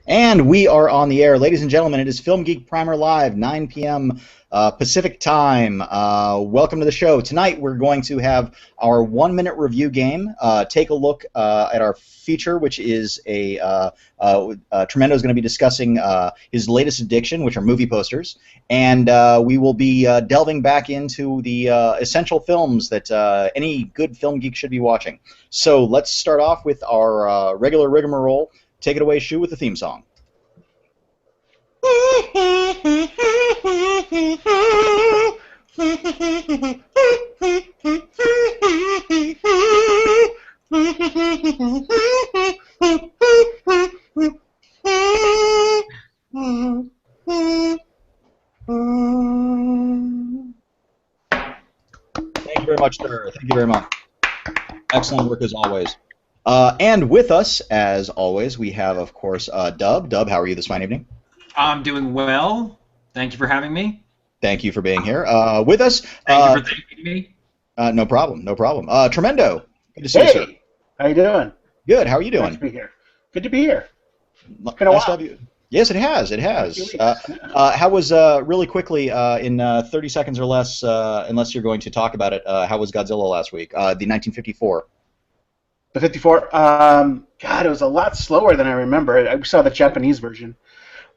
And we are on the air. Ladies and gentlemen, it is Film Geek Primer Live, 9 p.m. Pacific Time. Welcome to the show. Tonight we're going to have our 1-minute review game. Take a look at our feature, which is Tremendo is going to be discussing his latest addiction, which are movie posters. And we will be delving back into the essential films that any good film geek should be watching. So let's start off with our regular rigmarole. Take it away, Shu, with the theme song. Thank you very much, sir. Thank you very much. Excellent work as always. And with us, as always, we have, of course, Dub. Dub, how are you this fine evening? I'm doing well. Thank you for having me. Thank you for being here. With us... Thank you for thanking me. No problem, no problem. Tremendo, good to see you, sir. How you doing? Good, how are you doing? Nice to be here. Good to be here. It's been a while. Yes, it has, it has. How was, really quickly, in 30 seconds or less, unless you're going to talk about it, how was Godzilla last week, the 1954? The 54, God, it was a lot slower than I remember. I saw the Japanese version.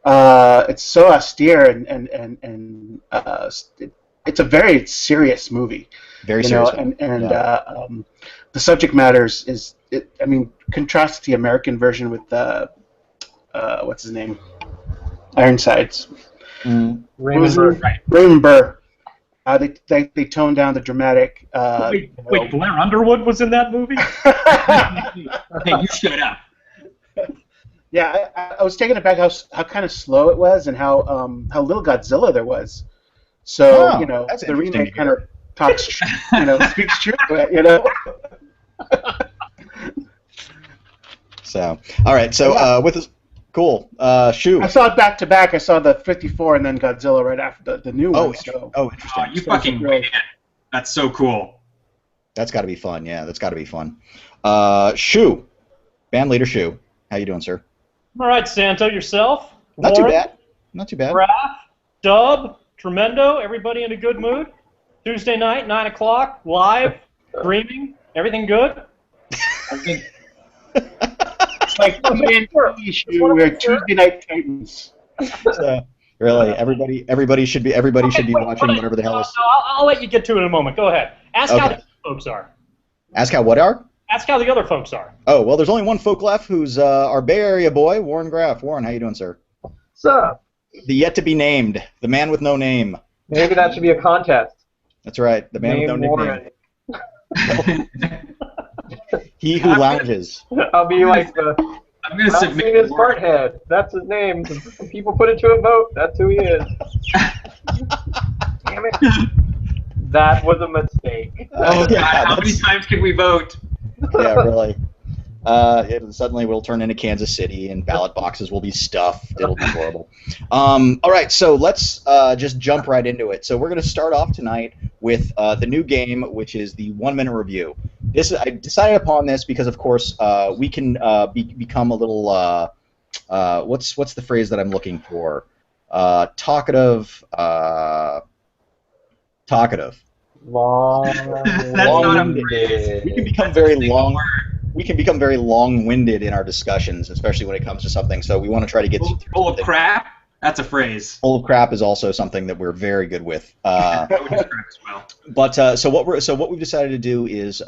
It's so austere and it's a very serious movie. Very serious. The subject matter is contrasts the American version with what's his name? Ironsides. Raymond Burr. Right. Raymond Burr. They toned down the dramatic. Wait, Blair Underwood was in that movie? Hey, you shut up. Yeah, I was taken aback how kind of slow it was and how little Godzilla there was. So the remake kind of talks, speaks true to it, So, all right. So with us. Cool. Shu. I saw it back to back. I saw the 54 and then Godzilla right after the new one. Interesting. You fucking win. That's so cool. That's got to be fun. Yeah, that's got to be fun. Shu, band leader Shu. How you doing, sir? All right, Santo, yourself? Not too bad. Not too bad. Raph, Dub, Tremendo, everybody in a good mood? Tuesday night, 9 o'clock, live, streaming, everything good? I think... It's like we're Tuesday Night Titans. Really, everybody should be watching whatever the hell is. I'll let you get to it in a moment. Go ahead. Ask how the other folks are. Ask how what are? Ask how the other folks are. Oh, well, there's only one folk left, who's our Bay Area boy, Warren Graff. Warren, how you doing, sir? What's up? The yet to be named, the man with no name. Maybe that should be a contest. That's right, the man with no nickname. He who lounges. I'll be like I'm going to submit his fart head. That's his name. When people put it to a vote, that's who he is. Damn it. That was a mistake. Oh, God, how many times can we vote? Yeah, really. Suddenly we'll turn into Kansas City and ballot boxes will be stuffed. It'll be horrible. All right, so let's just jump right into it. So we're going to start off tonight with the new game, which is the 1-minute review. I decided upon this because, of course, we can become a little what's the phrase that I'm looking for? Talkative. Long-winded. We can become very long. We can become very long-winded in our discussions, especially when it comes to something. So we want to try to get full of crap. That's a phrase. Full of crap is also something that we're very good with. That would describe as well. But so what we've decided to do is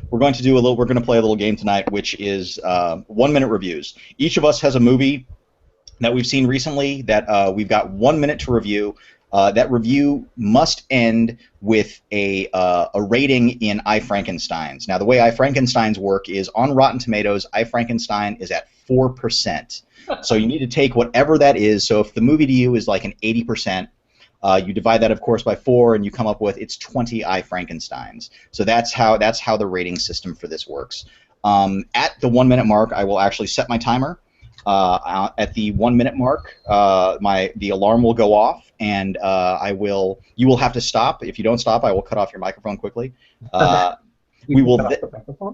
we're going to play a little game tonight, which is 1-minute reviews. Each of us has a movie that we've seen recently that we've got 1 minute to review. That review must end with a rating in I, Frankenstein's. Now, the way I, Frankenstein's work is on Rotten Tomatoes, I, Frankenstein is at 4%. So you need to take whatever that is. So if the movie to you is like an 80%, you divide that, of course, by 4, and you come up with it's 20 I, Frankensteins. So that's how the rating system for this works. At the 1 minute mark, I will actually set my timer. At the 1 minute mark, the alarm will go off, and you will have to stop. If you don't stop, I will cut off your microphone quickly. We will,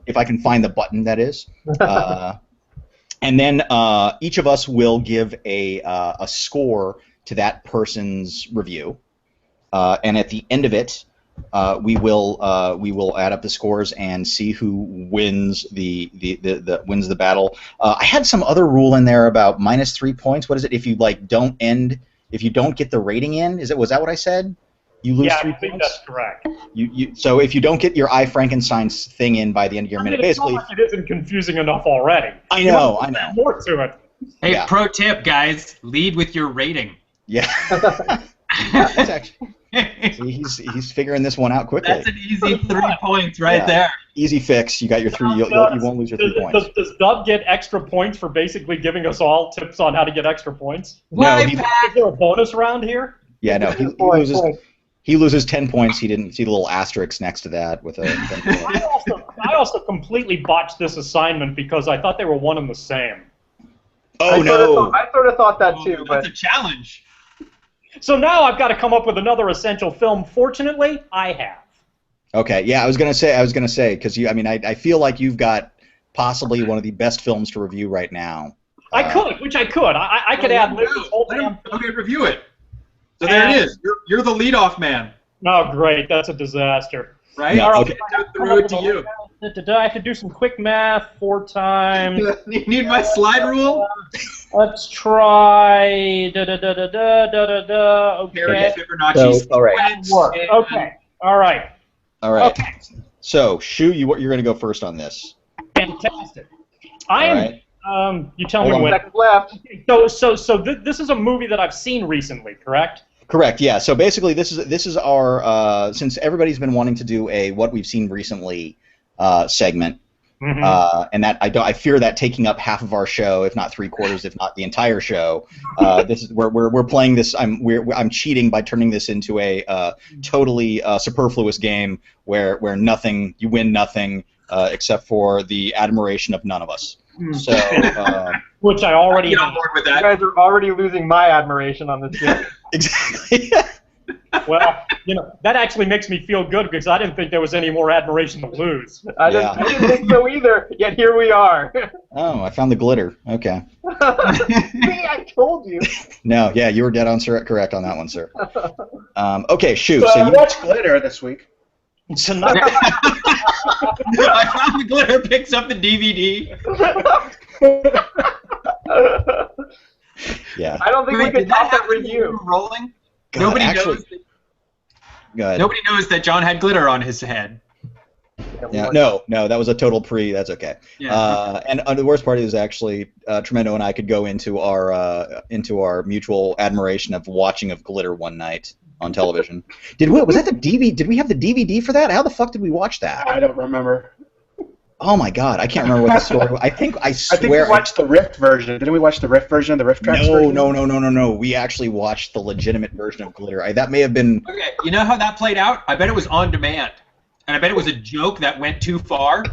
if I can find the button, that is. And then each of us will give a score to that person's review, and at the end of it, we will add up the scores and see who wins wins the battle. I had some other rule in there about -3 points. What is it if you if you don't get the rating in? Was that what I said? You lose 3 points. I think that's correct. So if you don't get your I Frankenstein's thing in by the end of your minute, basically. It isn't confusing enough already. I know. More to it. Hey, pro tip, guys: lead with your rating. Yeah. See, he's figuring this one out quickly. That's an easy 3 points right there. Easy fix. You got your 3. You won't lose your 3 points. Does Dub get extra points for basically giving us all tips on how to get extra points? No. Is there a bonus round here? Yeah, no. He loses 10 points. He didn't see the little asterisk next to that with a. I also completely botched this assignment because I thought they were one and the same. Oh no! I sort of thought that too, but that's a challenge. So now I've got to come up with another essential film. Fortunately, I have. Okay, yeah, I was gonna say because I feel like you've got possibly one of the best films to review right now. I could add this whole damn. Okay, review it. So there it is. You're the leadoff man. Oh, great! That's a disaster. Right? Yeah, All okay. throw it to you. I have to do some quick math. 4 times. You need my slide rule? Let's try. Okay. Fibonacci. All right. Okay. All right. All right. Okay. So, Shu, you're going to go first on this. Fantastic. I am. Right. You tell me when. seconds left. So this is a movie that I've seen recently, correct? Correct. Yeah. So basically, this is our since everybody's been wanting to do a what we've seen recently segment, and that I fear that taking up half of our show, if not 3/4, if not the entire show. This is we're playing this. I'm cheating by turning this into a totally superfluous game where you win nothing except for the admiration of none of us. So, which I already get on board with that. You guys are already losing my admiration on this game. Exactly. Well, that actually makes me feel good because I didn't think there was any more admiration to lose. I didn't think so either, yet here we are. Oh, I found the glitter. Okay. See, I told you. No, yeah, you were dead on correct on that one, sir. Okay, Shu. So So I watched Glitter this week. Tonight, I found the glitter, picks up the DVD. Yeah. I don't think we could top that review. Rolling? God, Nobody actually, knows. Good. Nobody knows that John had glitter on his head. Yeah, no, that was a total pre. That's okay. Yeah. And the worst part is actually Tremendo and I could go into our mutual admiration of watching of Glitter one night on television. Was that the DVD? Did we have the DVD for that? How the fuck did we watch that? I don't remember. Oh my god, I can't remember what the story was. I swear. I think we watched the Rift version. Didn't we watch the Rift version, the Rift Tracks version? No. We actually watched the legitimate version of Glitter. That may have been. Okay, you know how that played out? I bet it was on demand. And I bet it was a joke that went too far.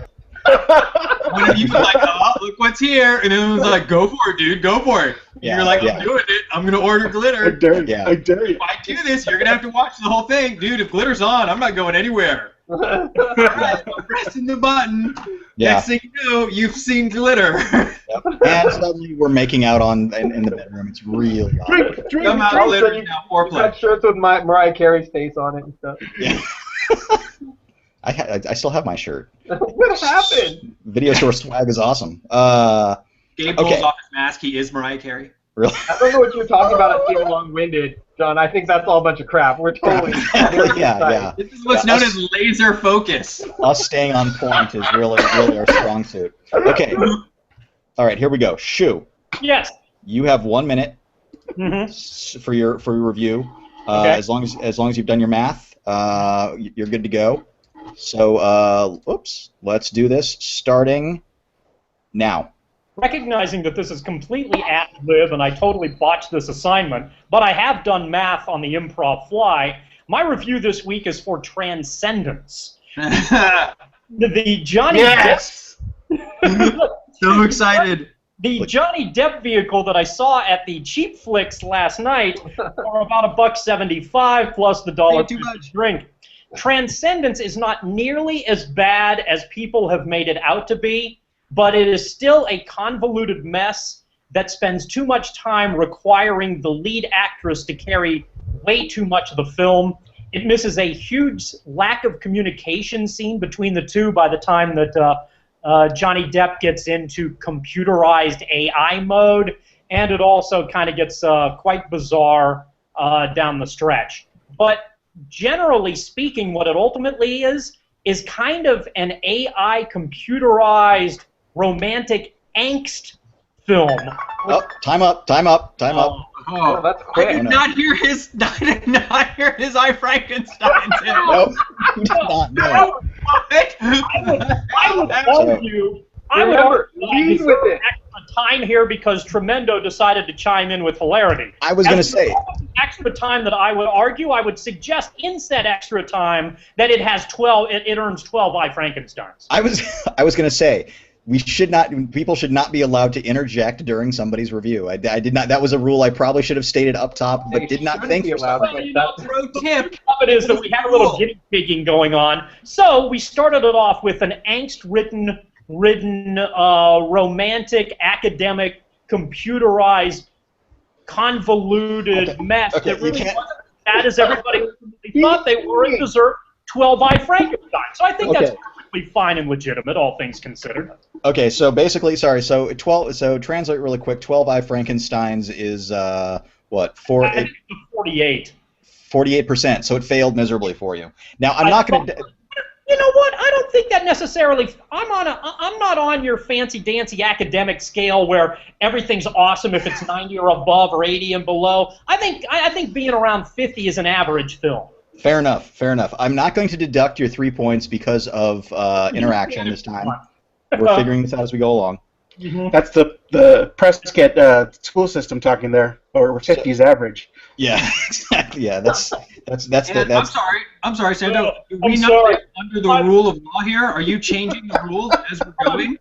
One of you was like, oh, look what's here. And then it was like, go for it, dude, go for it. And you're like, I'm doing it. I'm going to order Glitter. I dare you. Yeah. I dare you. If I do this, you're going to have to watch the whole thing. Dude, if Glitter's on, I'm not going anywhere. All right, I'm pressing the button. Yeah. Next thing you know, you've seen Glitter. Yep. And suddenly we're making out in the bedroom. It's really awkward. Drink. Somehow Glitter's now You foreplay. got shirts with Mariah Carey's face on it and stuff. Yeah. I still have my shirt. What happened? Video store swag is awesome. Gabe pulls Okay. off his mask. He is Mariah Carey. Really? I don't know what you're talking about as being long-winded, John. I think that's all a bunch of crap. We're totally... Yeah. This is what's known as laser focus. Us staying on point is really our strong suit. Okay. All right, here we go. Shu, yes. you have 1 minute for your review. Okay. As long as you've done your math, you're good to go. So, let's do this starting now. Recognizing that this is completely ad-lib and I totally botched this assignment, but I have done math on the improv fly, my review this week is for Transcendence. The Johnny Yes! So excited. The Johnny Depp vehicle that I saw at the Cheap Flicks last night for about $1.75 plus the $1.50 drink. Transcendence is not nearly as bad as people have made it out to be, but it is still a convoluted mess that spends too much time requiring the lead actress to carry way too much of the film. It misses a huge lack of communication scene between the two by the time that Johnny Depp gets into computerized AI mode, and it also kind of gets quite bizarre down the stretch. But generally speaking, what it ultimately is kind of an AI computerized romantic angst film. Oh, time up. Oh, that's quick. I did not hear his. I did not hear his I Frankenstein. Nope. You did not know. What? I would argue. Remember, lead with it. Extra time here because Tremendo decided to chime in with hilarity. I was going to say. Extra time that I would argue, I would suggest in said extra time that it has 12. It earns 12 I Frankensteins. I was going to say. People should not be allowed to interject during somebody's review. I did not. That was a rule I probably should have stated up top, but did not think. Pro tip. It is that we have a little guinea pigging going on. So we started it off with an angst-ridden, romantic, academic, computerized, convoluted mess that really wasn't as bad as everybody thought they were and deserved 12 I Frankenstein. So I think that's perfectly fine and legitimate, all things considered. Okay, so basically, sorry, so translate really quick. 12 I Frankensteins is what? 48. 48%. So it failed miserably for you. Now I'm not going to. You know what? I don't think that necessarily. I'm not on your fancy dancy academic scale where everything's awesome if it's 90 or above or 80 and below. I think being around 50 is an average film. Fair enough. I'm not going to deduct your 3 points because of interaction this time. We're figuring this out as we go along. Mm-hmm. That's the Prescott school system talking there, or 50's average. Yeah, exactly. Yeah, that's. I'm sorry, Sando. Do we not live under the rule of law here? Are you changing the rules as we're going?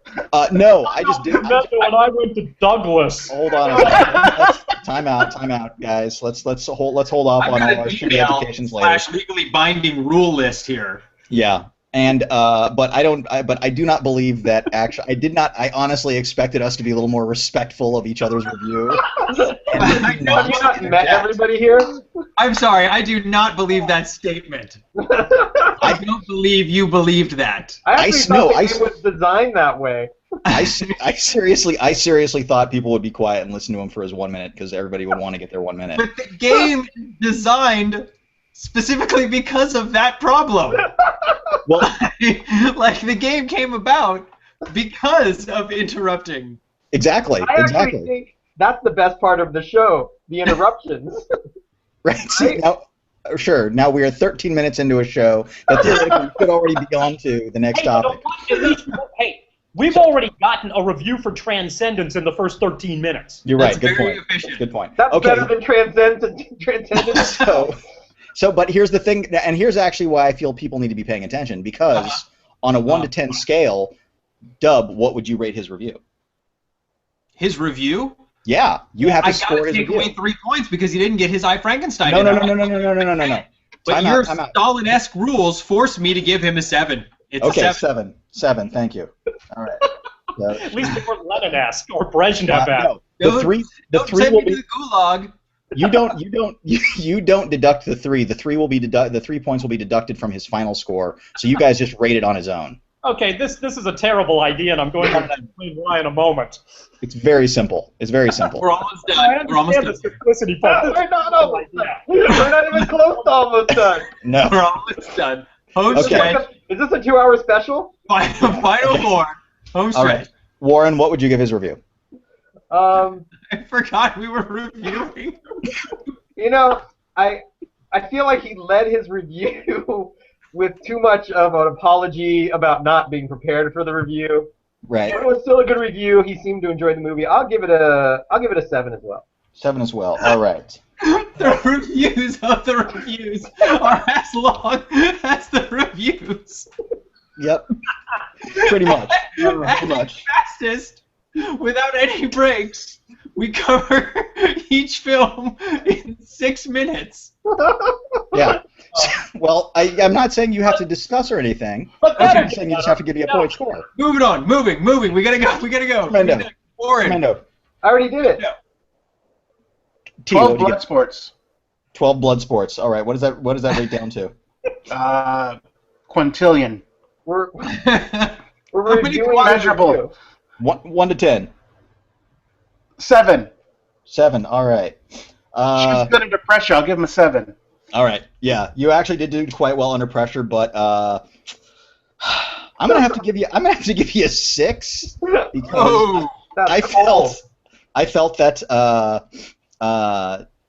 No, I just did. When I went to Douglas. Hold on a second. Time out, guys. Let's hold off on all our shitty educations later. / legally binding rule list here. Yeah. And but I do not believe that I honestly expected us to be a little more respectful of each other's review. Have you not met everybody here? I'm sorry, I do not believe that statement. I don't believe you believed that. I actually thought the game was designed that way. I seriously thought people would be quiet and listen to him for his 1 minute because everybody would want to get their 1 minute. But the game is designed specifically because of that problem. Well, like the game came about because of interrupting. Exactly. I actually think that's the best part of the show, the interruptions. Right. See, now we are 13 minutes into a show that theoretically could already be on to the next topic. Hey, we've already gotten a review for Transcendence in the first 13 minutes. You're right. That's good point. Efficient. Good point. That's better than Transcendence. But here's the thing, and here's actually why I feel people need to be paying attention, because on a 1 to 10 scale, Dub, what would you rate his review? His review? Yeah, you have to score his review. I gotta take away 3 points because he didn't get his I Frankenstein. No. But your Stalin-esque rules forced me to give him a 7. It's a 7. 7. Thank you. All right. At least they weren't Lenin-esque or Brezhnev-esque. No. The three will be the gulag. You don't deduct the 3. The 3 points will be deducted from his final score. So you guys just rate it on his own. Okay, this is a terrible idea, and I'm going to explain why in a moment. It's very simple. We're almost done. I understand the simplicity part. We're not almost done. We're not even close to almost done. No. We're almost done. Home stretch. Is this a 2-hour special? Final 4. Home stretch. All right. Warren, what would you give his review? I forgot we were reviewing. You know, I feel like he led his review with too much of an apology about not being prepared for the review. Right. But it was still a good review. He seemed to enjoy the movie. I'll give it a 7 as well. 7 as well. All right. The reviews of the reviews are as long as the reviews. Yep. Pretty much. Pretty much. Fastest, without any breaks, we cover each film in 6 minutes. Yeah. Well, I'm not saying you have to discuss or anything. I'm saying you just have to give me a point score. Moving on. Moving. We gotta go. Tremendo. I already did it. 12 blood sports. 12 blood sports. All right. What does that rate down to? Quintillion. We're reviewing measurable. 1 to 10. 7. 7. All right. She's good under pressure. I'll give him a 7. All right. Yeah, you actually did do quite well under pressure, but I'm gonna have to give you a 6 because I felt that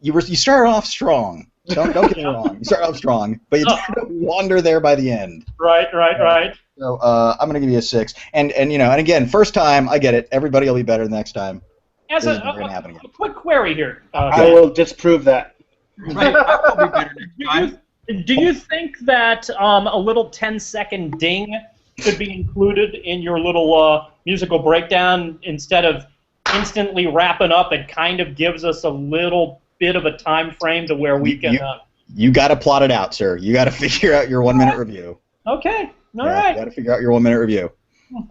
you started off strong. Don't get me wrong. You started off strong, but you kind of wander there by the end. Right. So I'm gonna give you a 6, and again, first time, I get it. Everybody will be better the next time. As a quick query here. I will disprove that. Right. I'll be better next time. Do you think that a little 10-second ding could be included in your little musical breakdown instead of instantly wrapping up? It kind of gives us a little bit of a time frame to where we can... You got to plot it out, sir. You got to figure out your 1-minute review. Okay. All right. You got to figure out your 1-minute review.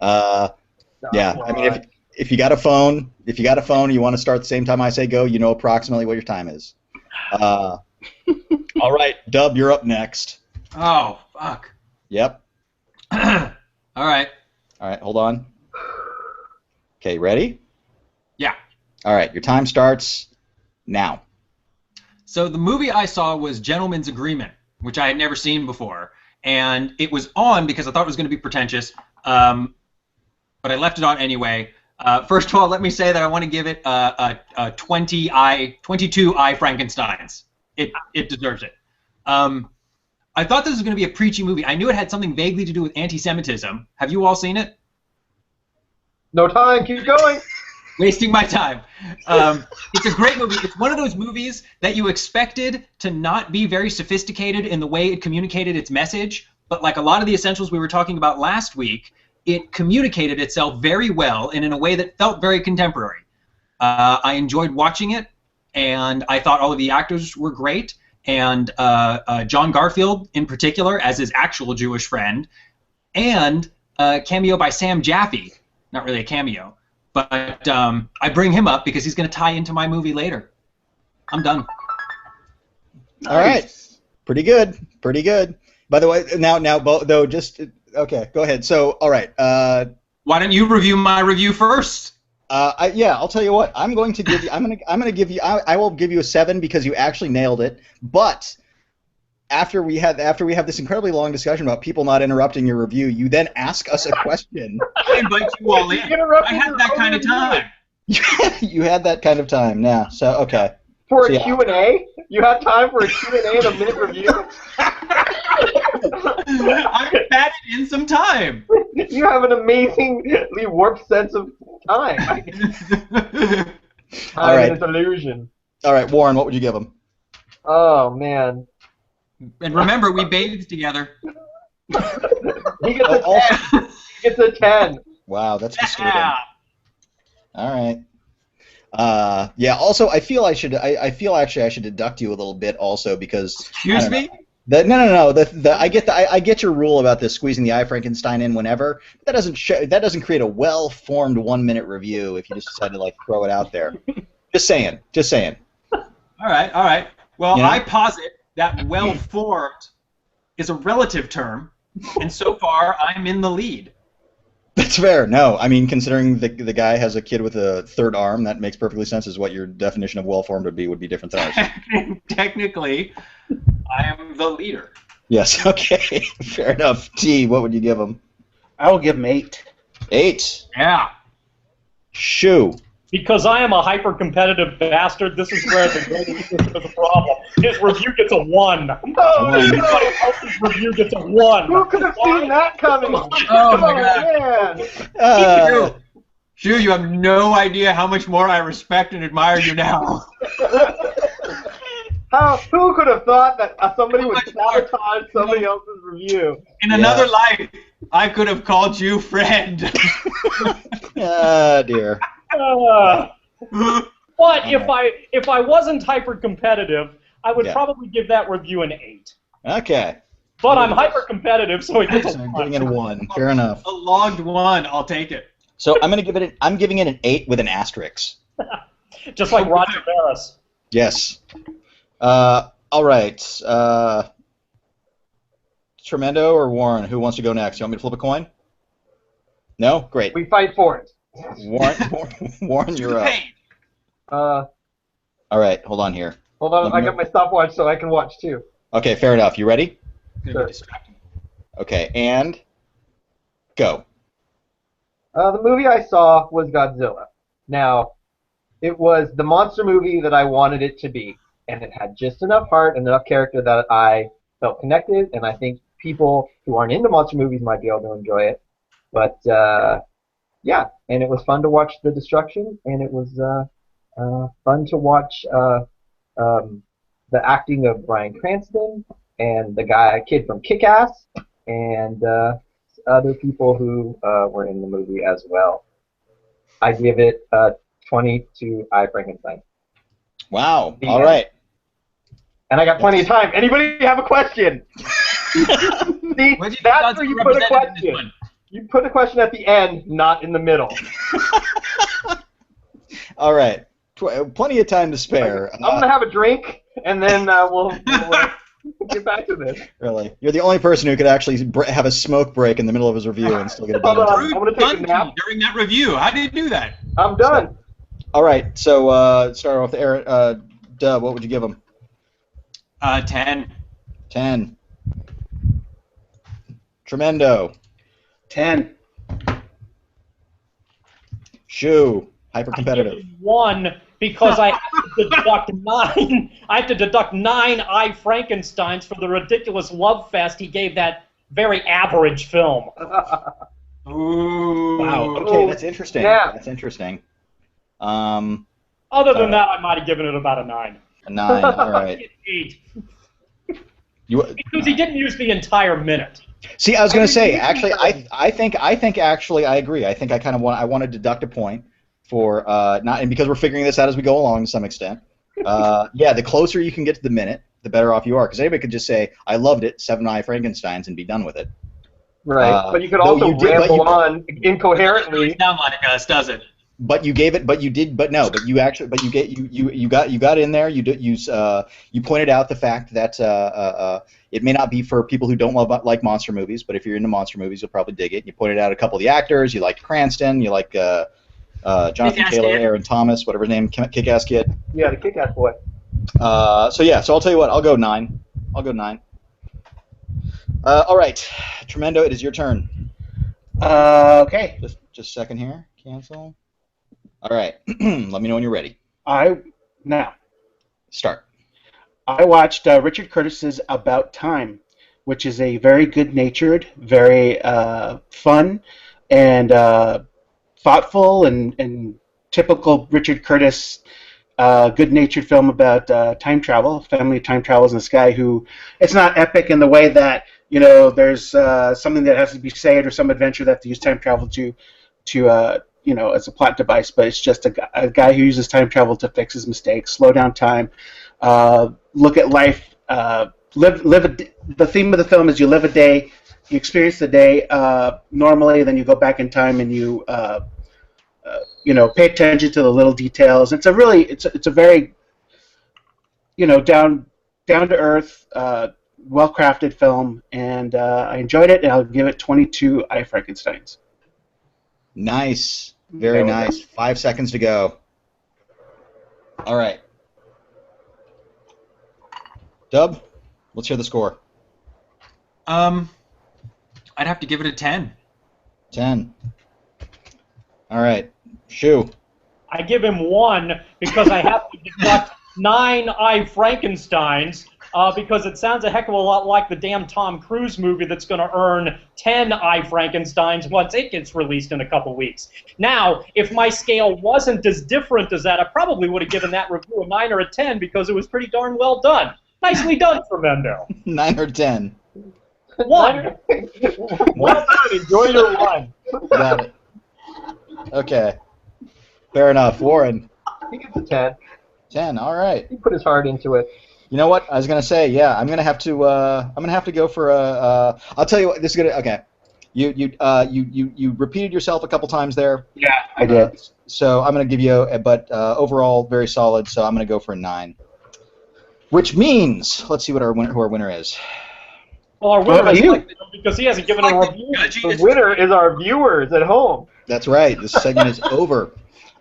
Yeah. I mean, if you got a phone, you want to start the same time I say go, you know approximately what your time is. All right, Dub, you're up next. Oh, fuck. Yep. All right. All right, hold on. Okay, ready? Yeah. All right, your time starts now. So the movie I saw was Gentleman's Agreement, which I had never seen before, and it was on because I thought it was going to be pretentious, but I left it on anyway. First of all, let me say that I want to give it a 22 I Frankensteins. It deserves it. I thought this was going to be a preachy movie. I knew it had something vaguely to do with anti-Semitism. Have you all seen it? No time. Keep going. Wasting my time. It's a great movie. It's one of those movies that you expected to not be very sophisticated in the way it communicated its message, but like a lot of the essentials we were talking about last week, it communicated itself very well and in a way that felt very contemporary. I enjoyed watching it, and I thought all of the actors were great, and John Garfield in particular as his actual Jewish friend, and a cameo by Sam Jaffe. Not really a cameo, but I bring him up because he's going to tie into my movie later. I'm done. All right. Pretty good. By the way, now, though, just... Okay, go ahead. So, all right. Why don't you review my review first? Yeah, I'll tell you what. I'm going to give you. I'm gonna give you. I will give you a 7 because you actually nailed it. But after we have this incredibly long discussion about people not interrupting your review, you then ask us a question. I invite you all in. I had that kind of time. You had that kind of time. Yeah. So okay. For a Q&A? You had time for a Q&A and a minute review? I batted in some time. You have an amazingly warped sense of time. All right. It's an illusion. All right, Warren, what would you give him? Oh, man. And remember, we bathed together. He gets a 10. He gets a 10. Wow, that's disturbing. Yeah. All right. Yeah. Also, I feel actually I should deduct you a little bit also because. Excuse me. No. I get your rule about this squeezing the I Frankenstein in whenever. But that doesn't create a well-formed 1-minute review if you just decide to like throw it out there. Just saying. All right. Well, I posit that well-formed is a relative term, and so far I'm in the lead. That's fair. No, I mean, considering the guy has a kid with a third arm, that makes perfectly sense as what your definition of well-formed would be different than ours. Technically, I am the leader. Yes, okay. Fair enough. T, what would you give him? I will give him 8. 8? Yeah. Shoo. Because I am a hyper-competitive bastard, this is where the greatest is a problem. His review gets a 1. Oh, Everybody else's review gets a 1. Who could have seen that coming? Oh, my God. Shoo, you have no idea how much more I respect and admire you now. Who could have thought that somebody would sabotage somebody else's review? In another life, I could have called you friend. Ah, dear. But if I wasn't hyper competitive, I would probably give that review an 8. Okay. But I'm hyper competitive, so it gets So I'm giving it a 1. Fair enough. A logged 1. I'll take it. So I'm giving it an 8 with an asterisk. Just like Roger Barris. Yes. All right. Tremendo or Warren? Who wants to go next? You want me to flip a coin? No? Great. We fight for it. Warren, you're up. All right, hold on here. Hold on, I got my stopwatch so I can watch too. Okay, fair enough. You ready? Sure. Okay, and go. The movie I saw was Godzilla. Now, it was the monster movie that I wanted it to be, and it had just enough heart and enough character that I felt connected, and I think people who aren't into monster movies might be able to enjoy it. But yeah, and it was fun to watch the destruction, and it was fun to watch the acting of Bryan Cranston and the kid from Kick-Ass, and other people who were in the movie as well. I give it 20 to I, Frankenstein. Wow. All right. And I got plenty of time. Anybody have a question? See, that's where you put a question. You put a question at the end, not in the middle. All right. Plenty of time to spare. I'm going to have a drink, and then we'll get back to this. Really? You're the only person who could actually have a smoke break in the middle of his review and still get a Hold done. on, I'm going to take a nap. During that review. How did you do that? I'm done. All right. So start off with Aaron. Dub, what would you give him? 10. 10. Tremendo. 10. Shoe. Hyper competitive. 1 because I have to deduct 9. I have to deduct 9 I, Frankensteins for the ridiculous love fest he gave that very average film. Ooh. Wow. Okay, that's interesting. Yeah. That's interesting. Other than that, I might have given it about a 9. A 9. All right. 8. Because he didn't use the entire minute. See, I was going to say, actually, I think actually I agree. I think I kind of want to deduct a point for not, and because we're figuring this out as we go along to some extent. Yeah, the closer you can get to the minute, the better off you are. Because anybody could just say, "I loved it, 7 I Frankensteins," and be done with it. Right, but you could also ramble on incoherently. It sounds like us, does it? But you gave it. But you did. But no. But you actually. But you got in there. You pointed out the fact that it may not be for people who don't like monster movies, but if you're into monster movies, you'll probably dig it. You pointed out a couple of the actors. You liked Cranston. You like Jonathan Taylor, Aaron Thomas, whatever his name, Kick-Ass Kid. Yeah, the Kick-Ass boy. So yeah. So I'll tell you what. I'll go 9. I'll go 9. All right, Tremendo, it is your turn. Okay. Just a second here. Cancel. All right. Let me know when you're ready. Now. Start. I watched Richard Curtis's About Time, which is a very good-natured, very fun, and thoughtful and typical Richard Curtis good-natured film about time travel, family of time travelers in the sky. Who it's not epic in the way that there's something that has to be saved or some adventure that they use time travel to as a plot device, but it's just a guy who uses time travel to fix his mistakes, slow down time, look at life, the theme of the film is you live a day, you experience the day normally, then you go back in time and you pay attention to the little details. It's a very down to earth, well crafted film, and I enjoyed it, and I'll give it 22 I Frankensteins. Nice. Very nice. 5 seconds to go. All right. Dub, let's hear the score. I'd have to give it a 10. 10. All right. Shoe. I give him 1 because I have to deduct 9 I Frankensteins because it sounds a heck of a lot like the damn Tom Cruise movie that's going to earn 10 I Frankensteins once it gets released in a couple weeks. Now, if my scale wasn't as different as that, I probably would have given that review a 9 or a 10 because it was pretty darn well done. Nicely done, Tremendo. 9 or 10. 1. Well done. Enjoy your 1. Got it. Okay. Fair enough. Warren. He gets a 10. 10. All right. He put his heart into it. You know what? I was gonna say, yeah, I'm gonna have to go for a. I'll tell you what. This is gonna. Okay. You repeated yourself a couple times there. Yeah, I did. So I'm gonna give you, but overall very solid. So I'm gonna go for a 9. Which means, let's see what who our winner is. Well, our winner is because he hasn't given a review. The winner is our viewers at home. That's right. This segment is over.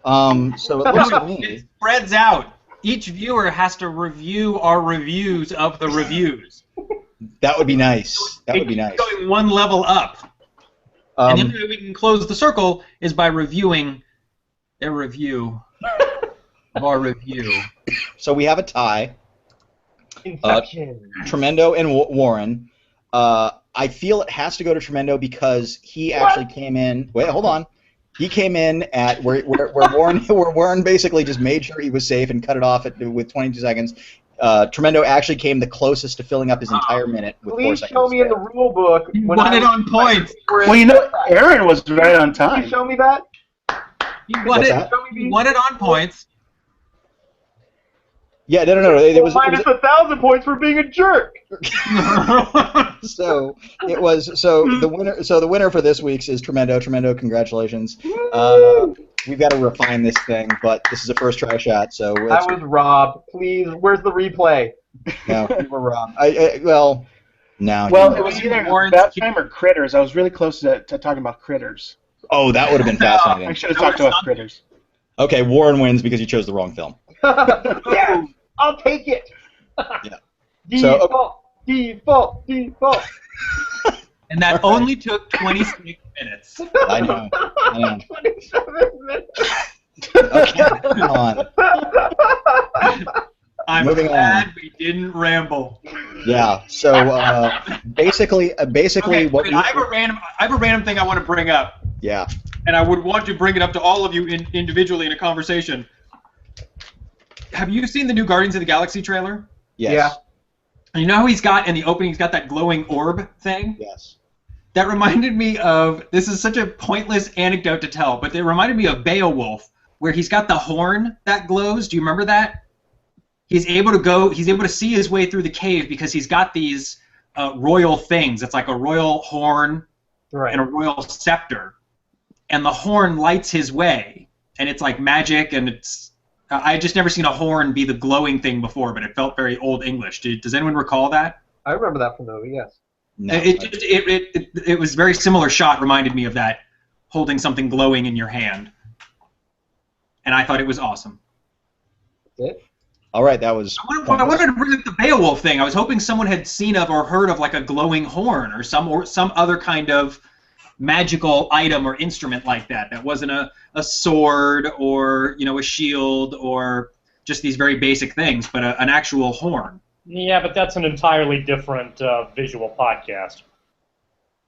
So it looks to me. It spreads out. Each viewer has to review our reviews of the reviews. That would be nice. That would be nice. Going one level up. And the only way we can close the circle is by reviewing a review of our review. So we have a tie. Infection. Tremendo and Warren. I feel it has to go to Tremendo because he actually came in. Wait, hold on. He came in at where Warren basically just made sure he was safe and cut it off with 22 seconds. Tremendo actually came the closest to filling up his entire minute with 4 seconds. Please show me in the rule book. You won it on points. Well, you know, Aaron was right on time. Can you show me that? You won it on points. Yeah, no. It was minus 1,000 points for being a jerk. So it was the winner for this week's is Tremendo. Tremendo, congratulations. We've got to refine this thing, but this is a first try shot. So I was robbed. Please, where's the replay? No, we were wrong. No. Well, it was either About Time or Critters. I was really close to talking about Critters. Oh, that would have been fascinating. I should have talked about Critters. Okay, Warren wins because you chose the wrong film. Yeah, I'll take it. Yeah. Default. And that only took 26 minutes. I know. 27 minutes. Okay, moving on. I'm Moving glad on. we didn't ramble. Yeah. So basically, Okay, what I have a random thing I want to bring up. Yeah. And I would want to bring it up to all of you individually in a conversation. Have you seen the new Guardians of the Galaxy trailer? Yes. Yeah. You know how he's got in the opening, he's got that glowing orb thing? Yes. That reminded me of, this is such a pointless anecdote to tell, but it reminded me of Beowulf, where he's got the horn that glows. Do you remember that? He's able to see his way through the cave because he's got these royal things. It's like a royal horn and a royal scepter. And the horn lights his way. And it's like magic, and it's... I just never seen a horn be the glowing thing before, but it felt very Old English. Does anyone recall that? I remember that from the movie, yes. No. It was a very similar shot, reminded me of that, holding something glowing in your hand. And I thought it was awesome. That's it? All right, that was. I wanted to bring up the Beowulf thing. I was hoping someone had seen of or heard of like a glowing horn or some other kind of magical item or instrument like that. That wasn't a sword or a shield or just these very basic things, but an actual horn. Yeah, but that's an entirely different visual podcast.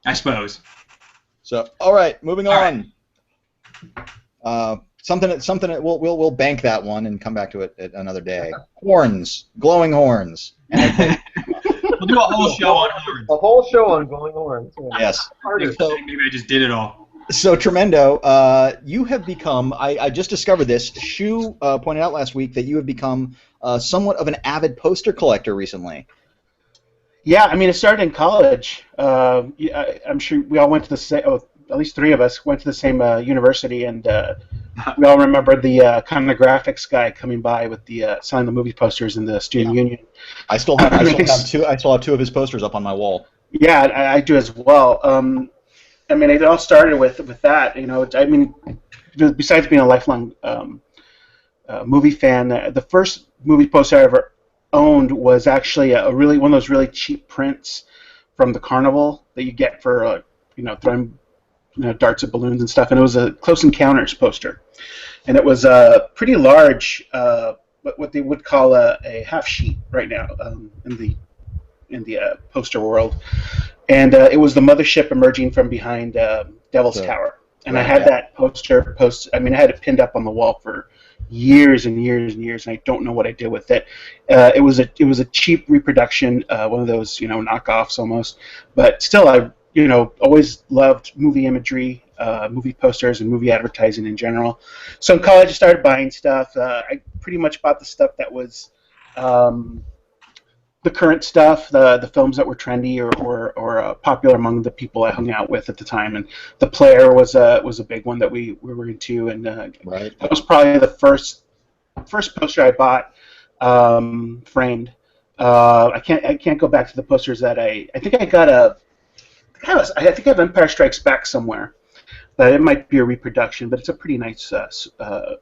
I suppose. So, all right, moving All on. Something. We'll bank that one and come back to it at another day. Horns, glowing horns. We'll do a whole show on horns. A whole show on glowing horns. Yeah. Yes. So, maybe I just did it all. So Tremendo, you have become. I just discovered this. Shu pointed out last week that you have become somewhat of an avid poster collector recently. Yeah, I mean, it started in college. I'm sure we all went to the same. Oh, at least 3 of us went to the same university, and we all remember the kind of graphics guy coming by with the selling the movie posters in the student union. I still have 2. I still have 2 of his posters up on my wall. Yeah, I do as well. I mean, it all started with that. I mean, besides being a lifelong movie fan, the first movie poster I ever owned was actually one of those really cheap prints from the carnival that you get for throwing darts at balloons and stuff, and it was a Close Encounters poster, and it was pretty large, what they would call a half sheet right now in the poster world, and it was the mothership emerging from behind Devil's Tower, and I had that poster I mean, I had it pinned up on the wall for years and years and years, and I don't know what I did with it. It was a cheap reproduction, one of those knockoffs almost, but still I always loved movie imagery, movie posters, and movie advertising in general. So in college, I started buying stuff. I pretty much bought the stuff that was the current stuff, the films that were trendy or popular among the people I hung out with at the time, and The Player was a big one that we were into, and right. that was probably the first poster I bought framed. I can't go back to the posters that I think I got I think I have Empire Strikes Back somewhere. But it might be a reproduction, but it's a pretty nice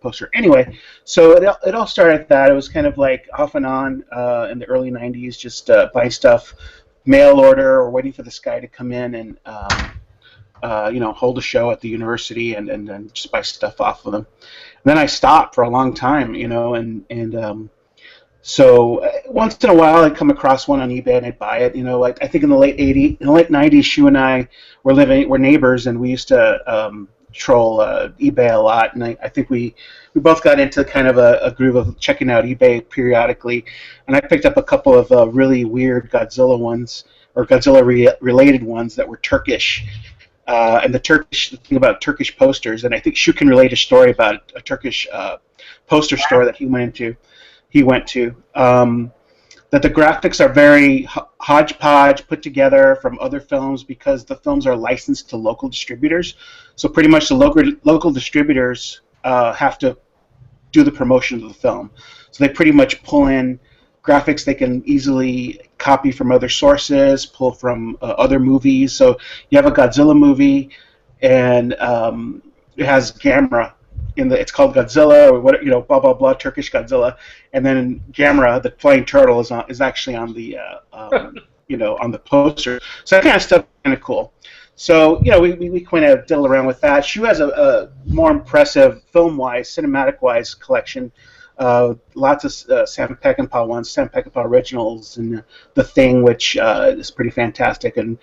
poster. Anyway, so it all started at that. It was kind of like off and on in the early 90s, just buying stuff, mail order, or waiting for this guy to come in and hold a show at the university and then just buy stuff off of them. And then I stopped for a long time, so once in a while I'd come across one on eBay and I'd buy it. I think in the late 90s, Shu and I were neighbors, and we used to troll eBay a lot. And I think we both got into kind of a groove of checking out eBay periodically. And I picked up a couple of really weird Godzilla ones, or Godzilla-related ones that were Turkish. And the thing about Turkish posters, and I think Shu can relate a story about a Turkish poster store that he went to, that the graphics are very hodgepodge, put together from other films, because the films are licensed to local distributors. So pretty much the local distributors have to do the promotion of the film. So they pretty much pull in graphics they can easily copy from other sources, pull from other movies. So you have a Godzilla movie, and it has Gamera. It's called Godzilla, or blah blah blah, Turkish Godzilla, and then Gamera, the flying turtle, is actually on the on the poster. So that kind of stuff is kind of cool. So we kind of diddle around with that. Shu has a more impressive film-wise, cinematic-wise collection. Lots of Sam Peckinpah ones, Sam Peckinpah originals, and The Thing, which is pretty fantastic. And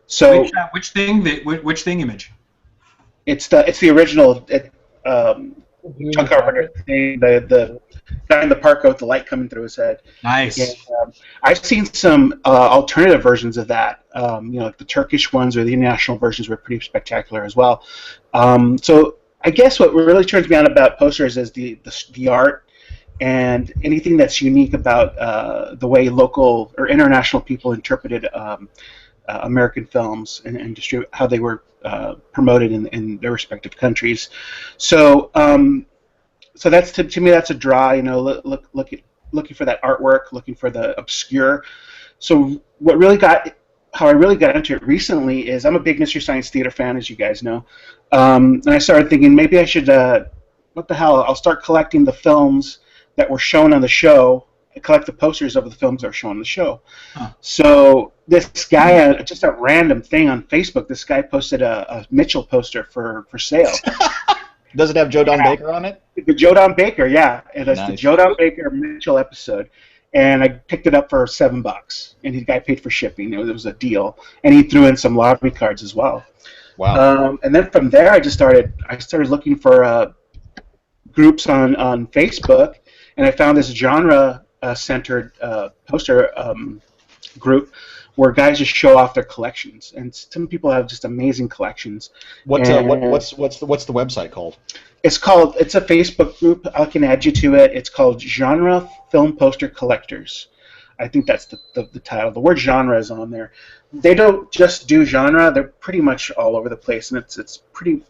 so which thing image? It's the original Chuck Carpenter thing, the guy in the park with the light coming through his head. Nice. And, I've seen some alternative versions of that. Like the Turkish ones or the international versions were pretty spectacular as well. So I guess what really turns me on about posters is the art and anything that's unique about the way local or international people interpreted American films and distribute how they were promoted in their respective countries. So so that's to me that's a draw. Looking for that artwork, looking for the obscure. So how I really got into it recently is I'm a big Mystery Science Theater fan, as you guys know, and I started thinking maybe I should what the hell, I'll start collecting the films that were shown on the show. I collect the posters of the films that are shown on the show. Huh. So this guy, just a random thing on Facebook, this guy posted a Mitchell poster for sale. Does it have Joe Don Baker on it? The Joe Don Baker, yeah. It is. Nice. The Joe Don Baker Mitchell episode. And I picked it up for $7, and the guy paid for shipping. It was a deal, and he threw in some lottery cards as well. Wow. And then from there, I started looking for groups on Facebook, and I found this genre-centered poster group where guys just show off their collections, and some people have just amazing collections. What's the website called? It's a Facebook group. I can add you to it. It's called Genre Film Poster Collectors. I think that's the title. The word genre is on there. They don't just do genre. They're pretty much all over the place, and it's pretty.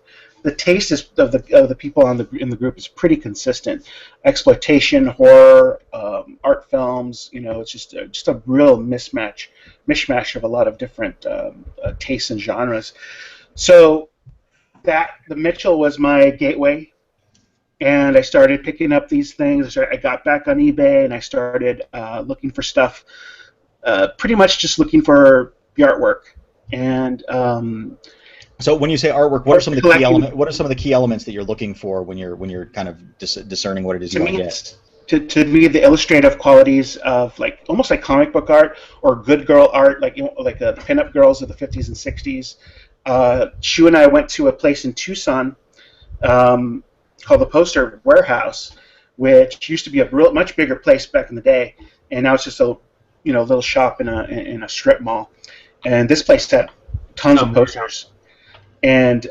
The taste of the people in the group is pretty consistent. Exploitation, horror, art films. It's just a real mishmash of a lot of different tastes and genres. So the Mitchell was my gateway, and I started picking up these things. I got back on eBay and I started looking for stuff. Pretty much just looking for the artwork and. So when you say artwork, what are some of the key elements that you're looking for when you're kind of discerning what it is you want to get? To me, the illustrative qualities of almost like comic book art or good girl art, like the pinup girls of the 50s and 60s. Shu and I went to a place in Tucson called the Poster Warehouse, which used to be a much bigger place back in the day, and now it's just a little shop in a strip mall. And this place had tons of posters. And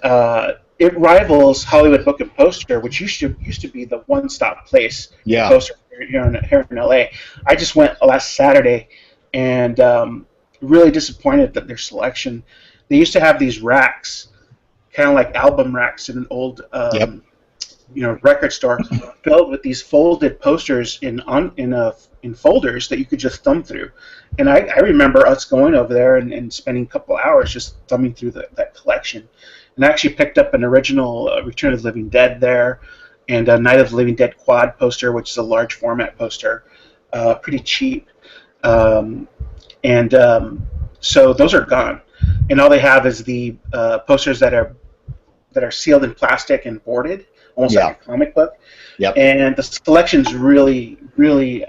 it rivals Hollywood Book and Poster, which used to be the one-stop place for poster here in LA. I just went last Saturday, and really disappointed that their selection. They used to have these racks, kind of like album racks in an old record store, filled with these folded posters in folders that you could just thumb through. And I remember us going over there and spending a couple hours just thumbing through that collection. And I actually picked up an original Return of the Living Dead there, and a Night of the Living Dead quad poster, which is a large format poster, pretty cheap. So those are gone, and all they have is the posters that are sealed in plastic and boarded, almost like a comic book. Yep. And the selection's really, really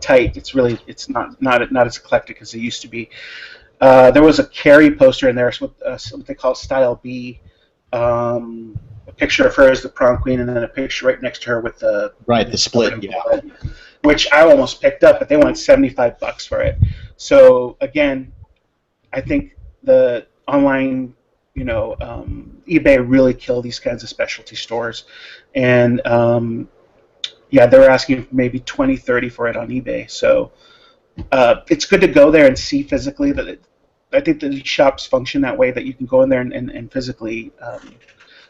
tight. It's not as eclectic as it used to be. There was a Carrie poster in there, what they call Style B. A picture of her as the prom queen, and then a picture right next to her with the split, which I almost picked up, but they wanted $75 for it. So again, I think the online, eBay really killed these kinds of specialty stores, and they're asking maybe $20, $30 for it on eBay. So it's good to go there and see physically that. I think that these shops function that way, that you can go in there and physically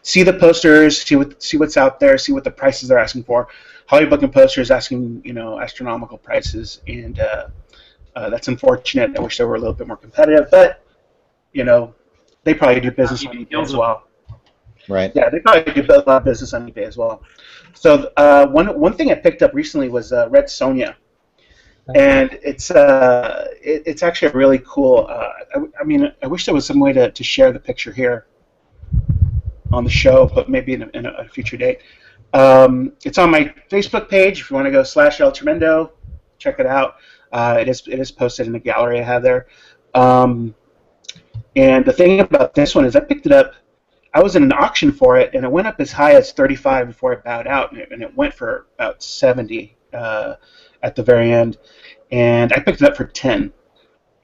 see the posters, see what's out there, see what the prices they're asking for. Hollywood and Poster is asking astronomical prices, and that's unfortunate. I wish they were a little bit more competitive, but they probably do business on eBay as well. Right. Yeah, they probably do a lot of business on eBay as well. So one thing I picked up recently was Red Sonja. And it's actually a really cool. I wish there was some way to share the picture here on the show, but maybe in a future date. It's on my Facebook page. If you want to go /El Tremendo, check it out. It is posted in the gallery I have there. And the thing about this one is I picked it up. I was in an auction for it, and it went up as high as $35 before it bowed out, and it went for about $70 at the very end. And I picked it up for $10.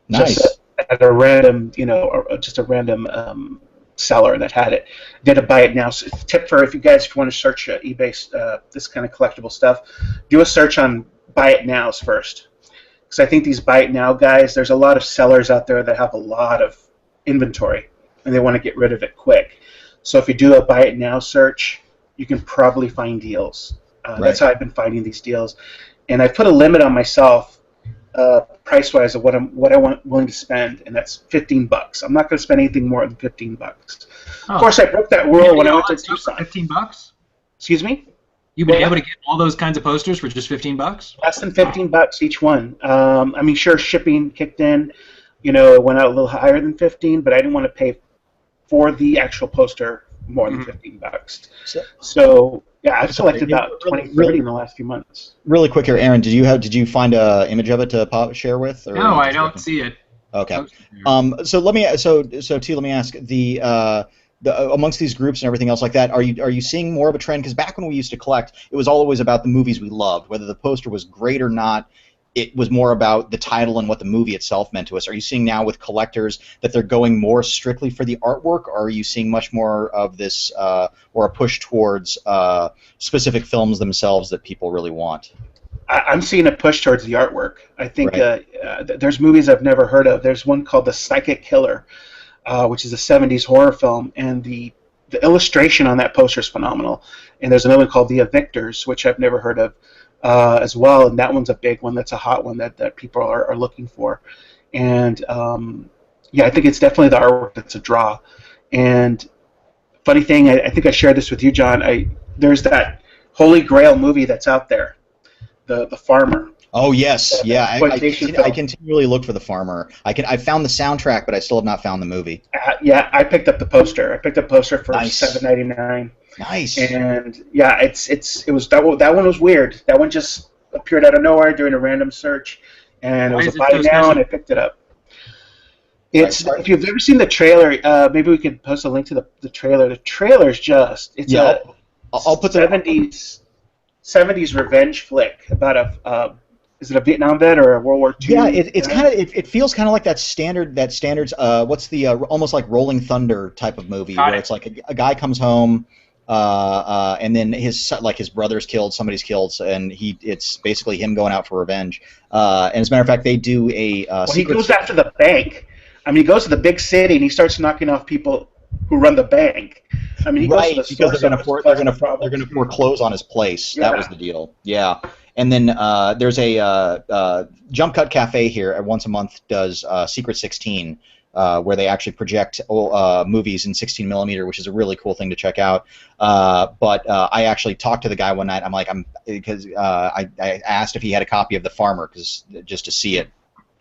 Nice. Just at a random, just a random seller that had it. Did a buy it now. So tip for if you want to search eBay, this kind of collectible stuff, do a search on buy it nows first. Because I think these buy it now guys, there's a lot of sellers out there that have a lot of inventory, and they want to get rid of it quick. So if you do a buy it now search, you can probably find deals. That's how I've been finding these deals. And I put a limit on myself, price-wise, of what I'm willing to spend, and that's $15. I'm not going to spend anything more than $15. Of course, I broke that rule when I went to Tucson. $15? Excuse me? You've been able to get all those kinds of posters for just $15? Less than $15 each one. Sure, shipping kicked in. It went out a little higher than 15, but I didn't want to pay for the actual poster more than $15. So yeah, I've selected about 20, 30 in the last few months. Really quick here, Aaron. Did you find an image of it to share with? Or no, I don't see it. Okay. So let me ask the amongst these groups and everything else like that. Are you seeing more of a trend? Because back when we used to collect, it was always about the movies we loved, whether the poster was great or not. It was more about the title and what the movie itself meant to us. Are you seeing now with collectors that they're going more strictly for the artwork, or are you seeing much more of this or a push towards specific films themselves that people really want? I'm seeing a push towards the artwork. I think there's movies I've never heard of. There's one called The Psychic Killer, which is a 70s horror film, and the illustration on that poster is phenomenal. And there's another one called The Evictors, which I've never heard of. As well, and that one's a big one. That's a hot one that people are looking for, and I think it's definitely the artwork that's a draw. And funny thing, I think I shared this with you, John. There's that Holy Grail movie that's out there, the Farmer. Oh yes, I continually look for The Farmer. I found the soundtrack, but I still have not found the movie. I picked up the poster. I picked up a poster for $7.99. Nice. And yeah, it was that one was weird. That one just appeared out of nowhere during a random search, and it was a buy now, and I picked it up. If you've ever seen the trailer, maybe we could post a link to the trailer. The trailer's I'll put the 70s revenge flick about is it a Vietnam vet or a World War II? Yeah, it feels kind of like that standards what's the almost like Rolling Thunder type of movie where it's like a guy comes home and then his brother's killed, somebody's killed, and it's basically him going out for revenge. And as a matter of fact, they do a he goes after the bank. I mean, he goes to the big city and he starts knocking off people who run the bank. I mean, he goes to the because they're going to foreclose on his place. Yeah. That was the deal. Yeah. And then there's a Jump Cut Cafe here once a month does Secret 16. Where they actually project movies in 16 millimeter, which is a really cool thing to check out. But I actually talked to the guy one night. Because I asked if he had a copy of The Farmer, just to see it,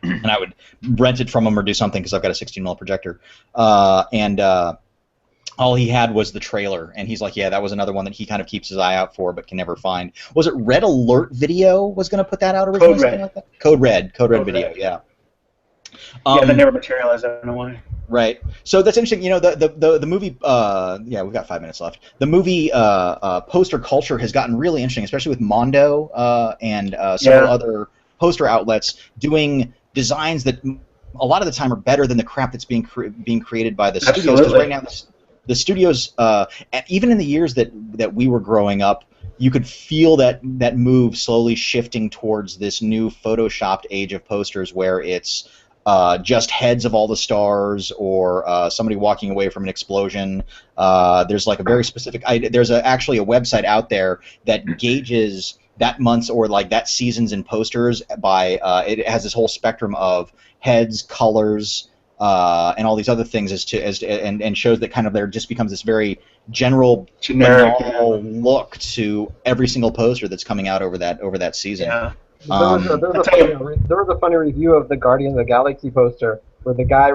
and I would rent it from him or do something because I've got a 16 mm projector. And all he had was the trailer, and he's like, "Yeah, that was another one that he kind of keeps his eye out for, but can never find." Was it Red Alert Video was going to put that out originally? Code Red. Like that? Code Red Video. Yeah. That never materialized. I don't know why. Right. So that's interesting. You know, the movie. We've got 5 minutes left. The movie poster culture has gotten really interesting, especially with Mondo and several other poster outlets doing designs that a lot of the time are better than the crap that's being created by the studios. Because right now, the studios, even in the years that we were growing up, you could feel that move slowly shifting towards this new photoshopped age of posters where it's just heads of all the stars, or somebody walking away from an explosion. There's like a very specific. There's actually a website out there that gauges that month's or like that season's in posters by. It has this whole spectrum of heads, colors, and all these other things and shows that kind of there just becomes this very generic look to every single poster that's coming out over that season. Yeah. There was a funny review of the Guardian of the Galaxy poster where the guy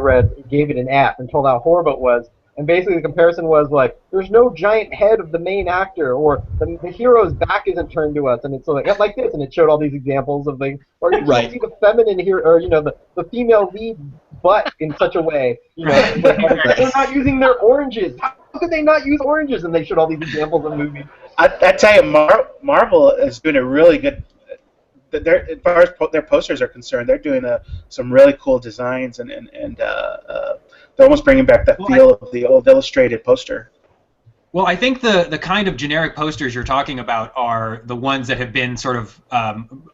gave it an F and told how horrible it was, and basically the comparison was like, there's no giant head of the main actor, or the hero's back isn't turned to us, and it's like this, and it showed all these examples of things, or you can't see the feminine hero, or the female lead butt in such a way, they're not using their oranges. How could they not use oranges? And they showed all these examples of movies. I tell you, Marvel is doing a really good. As far as their posters are concerned, they're doing some really cool designs, and they're almost bringing back that feel of the old illustrated poster. Well, I think the kind of generic posters you're talking about are the ones that have been sort of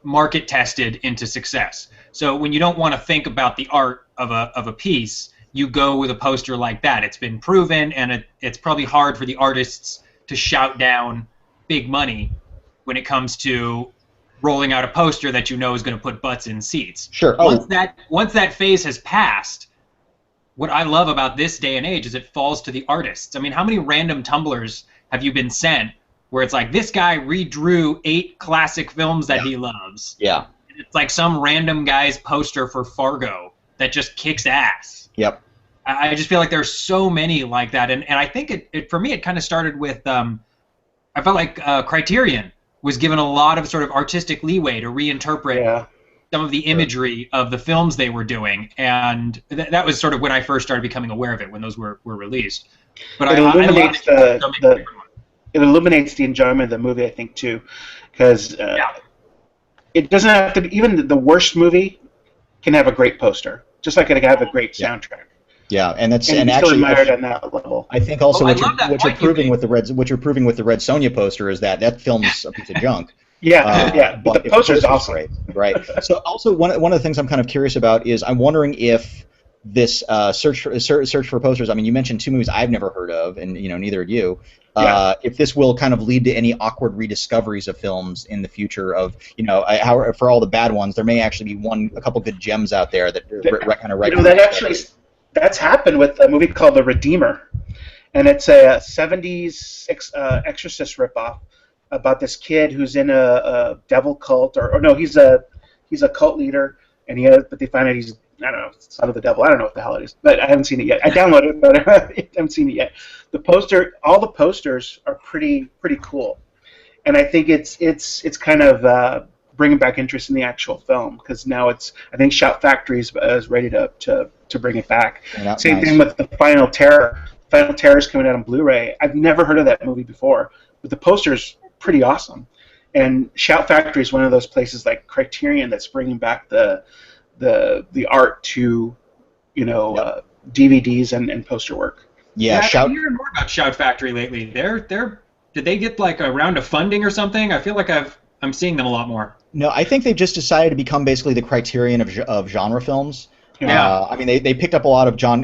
market tested into success. So when you don't want to think about the art of a piece, you go with a poster like that. It's been proven, and it's probably hard for the artists to shout down big money when it comes to rolling out a poster that you know is going to put butts in seats. Sure. Once that phase has passed, what I love about this day and age is it falls to the artists. I mean, how many random Tumblrs have you been sent where it's like, this guy redrew 8 classic films that he loves? Yeah. It's like some random guy's poster for Fargo that just kicks ass. Yep. I just feel like there's so many like that, and I think for me it kind of started with I felt like Criterion was given a lot of sort of artistic leeway to reinterpret some of the imagery of the films they were doing, and that was sort of when I first started becoming aware of it, when those were released. But it illuminates the enjoyment of the movie, I think, too, because it doesn't have to be, even the worst movie can have a great poster, just like it can have a great soundtrack. Yeah, and actually admired on that level. I think also what you're proving with the Red Sonja poster is that film's a piece of junk. But the poster's awesome. Great, right? So also one of the things I'm kind of curious about is I'm wondering if this search for posters. I mean, you mentioned 2 movies I've never heard of, and neither of you. If this will kind of lead to any awkward rediscoveries of films in the future of how for all the bad ones, there may actually be a couple good gems out there that kind of recognize. That's happened with a movie called The Redeemer, and it's a 70s Exorcist ripoff about this kid who's in a devil cult, or no, he's a cult leader, and but they find out he's, I don't know, son of the devil. I don't know what the hell it is, but I haven't seen it yet. I downloaded it, but I haven't seen it yet. All the posters are pretty cool, and I think it's kind of bringing back interest in the actual film, because now I think Shout Factory is ready to bring it back. Same thing with the Final Terror. Final Terror is coming out on Blu-ray. I've never heard of that movie before, but the poster's pretty awesome. And Shout Factory is one of those places like Criterion that's bringing back the art to DVDs and poster work. I've been hearing more about Shout Factory lately. They're Did they get like a round of funding or something? I feel like I'm seeing them a lot more. No, I think they've just decided to become basically the criterion of genre films. Yeah. I mean, they picked up a lot of John